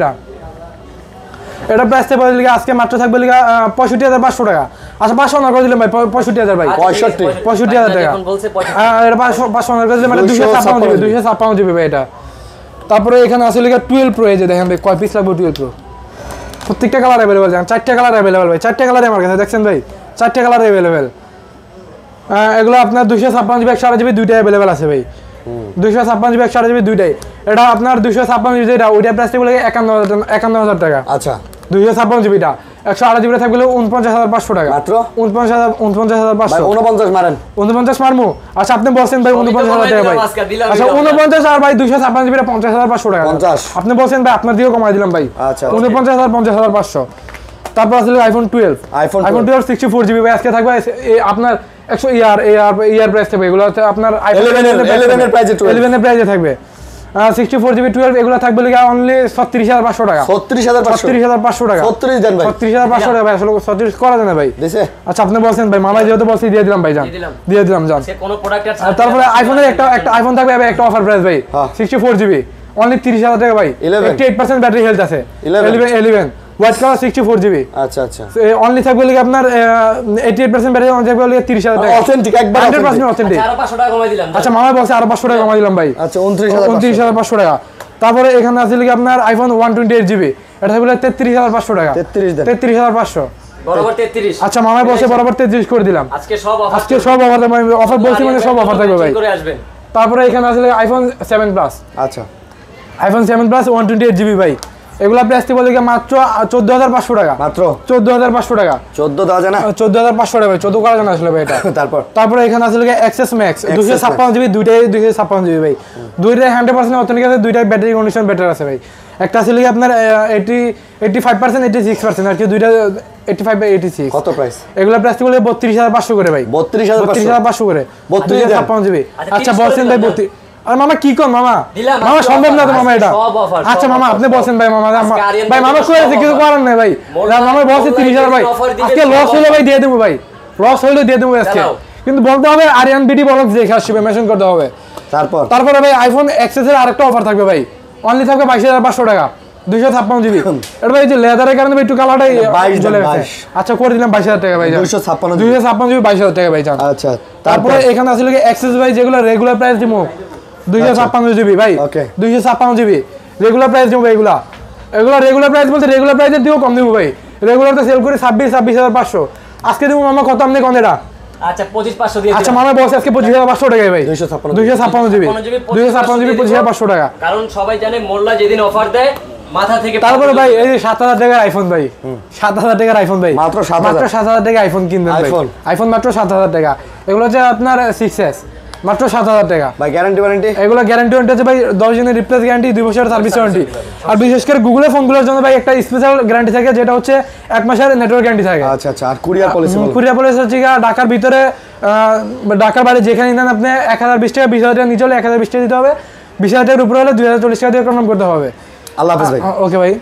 এটা প্রাইস থাকবে আজকে মাত্র থাকবে 65500 টাকা। আচ্ছা 500 অনার করে দিলাম ভাই, 65000 ভাই, 65000 টাকা। এটা 500 অনার করে দিলাম, মানে 256GB ভাই এটা। তারপরে এখানে আছে লিখা 12 প্রো, এই যে দেখেন ভাই কয় পিস লাগবে 12 প্রো, প্রত্যেকটা কালার অ্যাভেলেবেল, জান 4টা কালার অ্যাভেলেবেল ভাই, 4টা কালারে আমার কাছে দেখছেন ভাই, 4টা কালার অ্যাভেলেবেল। এগুলো আপনার 256 জিবি 128 জিবি দুইটাই অ্যাভেলেবেল আছে ভাই, 256 জিবি 128 জিবি দুইটাই। এটা আপনার 256 জিবি যেটা ওইটা প্রাইস থাকবে 51,000 টাকা। আচ্ছা 256 জিবিটা 128 জিবি থাকবে 49,500 টাকা মাত্র 49,500। 49 মারেন 49 মারমু। আচ্ছা আপনি বলছেন ভাই 49,000 টাকা ভাই, আচ্ছা 49 আর ভাই 256 জিবিটা 50,500 টাকা। 50 আপনি বলছেন ভাই আপনার দিকেও কমাই দিলাম ভাই, আচ্ছা 49,000 50,500। তারপর আছে আইফোন 12, আইফোন 12 64 জিবি ভাই আজকে থাকবে আপনার 100 ইয়ার প্রাইস থাকবে, এগুলো হচ্ছে আপনার 11 এর প্রাইসে 11 এর প্রাইসে থাকবে। 64 জিবি 12 এগুলো থাকবে লিখা অনলি 36,500 টাকা। 36,500 টাকা 36 দেন ভাই, 36,500 টাকা ভাই, আসলে 36 করা যায় না ভাই। দিছে আচ্ছা আপনি বলছেন ভাই, মামাই যেহেতু বলছি দিয়ে দিলাম ভাই, জান দিয়ে দিলাম জান। সে কোনো প্রোডাক্টের আর তারপরে আইফোনের একটা আইফোন থাকবে একটা অফার প্রাইস ভাই, 64 জিবি অনলি 30,000 টাকা ভাই, 88% ব্যাটারি হেলথ আছে, 11 হোয়াইট কালার 64 জিবি। আচ্ছা আচ্ছা অনলি থাকবে লিখা আপনার 88% ব্যাটারি অন থাকবে লিখা 30,000 টাকা, অথেন্টিক একবার 100% অথেন্টিক। আরো 500 টাকা কমাই দিলাম। আচ্ছা মামাই বলছে আরো 500 টাকা কমাই দিলাম ভাই, আচ্ছা 29,500 টাকা। তারপরে এখানে আছে লিখা আপনার আইফোন 128 জিবি, এটা থাকবে 33,500 টাকা, 33,500 বরাবর 33। আচ্ছা মামাই বলছে বরাবর 33 করে দিলাম। আজকে সব অফার, আজকে সব অফার বলছি মানে সব অফার থাকবে ভাই। করে আসবেন। তারপরে এখানে আছে আইফোন 7 প্লাস, আচ্ছা আইফোন 7 প্লাস 128 জিবি ভাই, এগুলা প্রাইস দিব লিখা মাত্র 14,500 টাকা, মাত্র 14,500 টাকা। 14 দাও জানা 14,500 টাকা ভাই, 14 করা জানা আসলে ভাই এটা। তারপরে এখানে আছে লিখা এক্সএস ম্যাক্স 256 জিবি, দুইটাই 256 জিবি ভাই, দুইটাই 100% অথেন্টিক আছে, দুইটাই ব্যাটারি কন্ডিশন বেটার আছে ভাই। একটা আছে লিখা আপনার 85% 86% আর কি, দুইটা 85 বাই 86। কত প্রাইস? এগুলা প্রাইস দিব 32,500 করে ভাই, 32,500 করে 256 জিবি। আচ্ছা বলছেন ভাই 32, আর মামা কি কোন মামা, মামা সম্ভব না তো মামা এটা। আচ্ছা মামা আপনি বলছেন ভাই, মামা ভাই মামা কই আছে কিছু করার নাই ভাই, মামা বলছে 30,000 ভাই, আজকে লস হলে ভাই দিয়ে দেবো ভাই, লস হইলে দিয়ে দেবো আজকে, কিন্তু বলতে হবে আরিয়ান বিডি বলক দেখে আসবে, মেনশন করতে হবে। তারপরে ভাই আইফোন এক্সএস এর আরেকটা অফার থাকবে ভাই, অনলি থাকবে 22,500 টাকা, 256 জিবি। এটা ভাই যে লেদারের কারণে একটু কালারটাই চলে গেছে। আচ্ছা করে দিলাম 22,000 টাকা ভাই, 256 জিবি 22,000 টাকা ভাই জান। আচ্ছা তারপরে এখানে আছে কি এক্সএস ভাই, যেগুলো রেগুলার প্রাইস দিমু 256 জিবি ভাই, 256 জিবি রেগুলার প্রাইস দিব এগুলা, এগুলা রেগুলার প্রাইস বলতে রেগুলার প্রাইসে দিও কম দিব ভাই, রেগুলার তো সেল করে 26,500, আজকে দিব মামা কত আপনি কোন এটা? আচ্ছা 25,500 দিয়ে দিলাম। আচ্ছা মামা বলছে আজকে 25,500 টাকা ভাই, 256 জিবি 25,500 টাকা, কারণ সবাই জানে মোল্লা যেদিন অফার দেয় মাথা থেকে। তারপরে ভাই এই যে 7,000 টাকার আইফোন ভাই, 7,000 টাকার আইফোন ভাই, মাত্র 7,000 টাকা আইফোন কিনবেন ভাই, আইফোন মাত্র 7,000 টাকা। এগুলো হচ্ছে আপনার 6s মাত্র 7,000 টাকা ভাই। গ্যারান্টি ওয়ারেন্টি এগুলো গ্যারান্টি ওয়ারেন্টি আছে ভাই, 10 দিনের রিপ্লেস গ্যারান্টি, 2 বছরের সার্ভিস ওয়ারেন্টি। আর বিশেষ করে গুগলের ফোনগুলোর জন্য ভাই একটা স্পেশাল গ্যারান্টি থাকে, যেটা হচ্ছে 1 মাসের নেটওয়ার্ক গ্যারান্টি থাকে। আচ্ছা আচ্ছা। আর কুরিয়ার পলিসি? কুরিয়ার পলিসি হচ্ছে ঢাকার ভিতরে, ঢাকার বাইরে যেখানে নেন আপনি 1,020 টাকা, 20,000 টাকা নিচে হলে 1,020 টাকা দিতে হবে, 20,000 টাকার উপরে হলে 2,040 টাকা দিয়ে কনফার্ম করতে হবে। আল্লাহ হাফেজ ভাই। ওকে ভাই।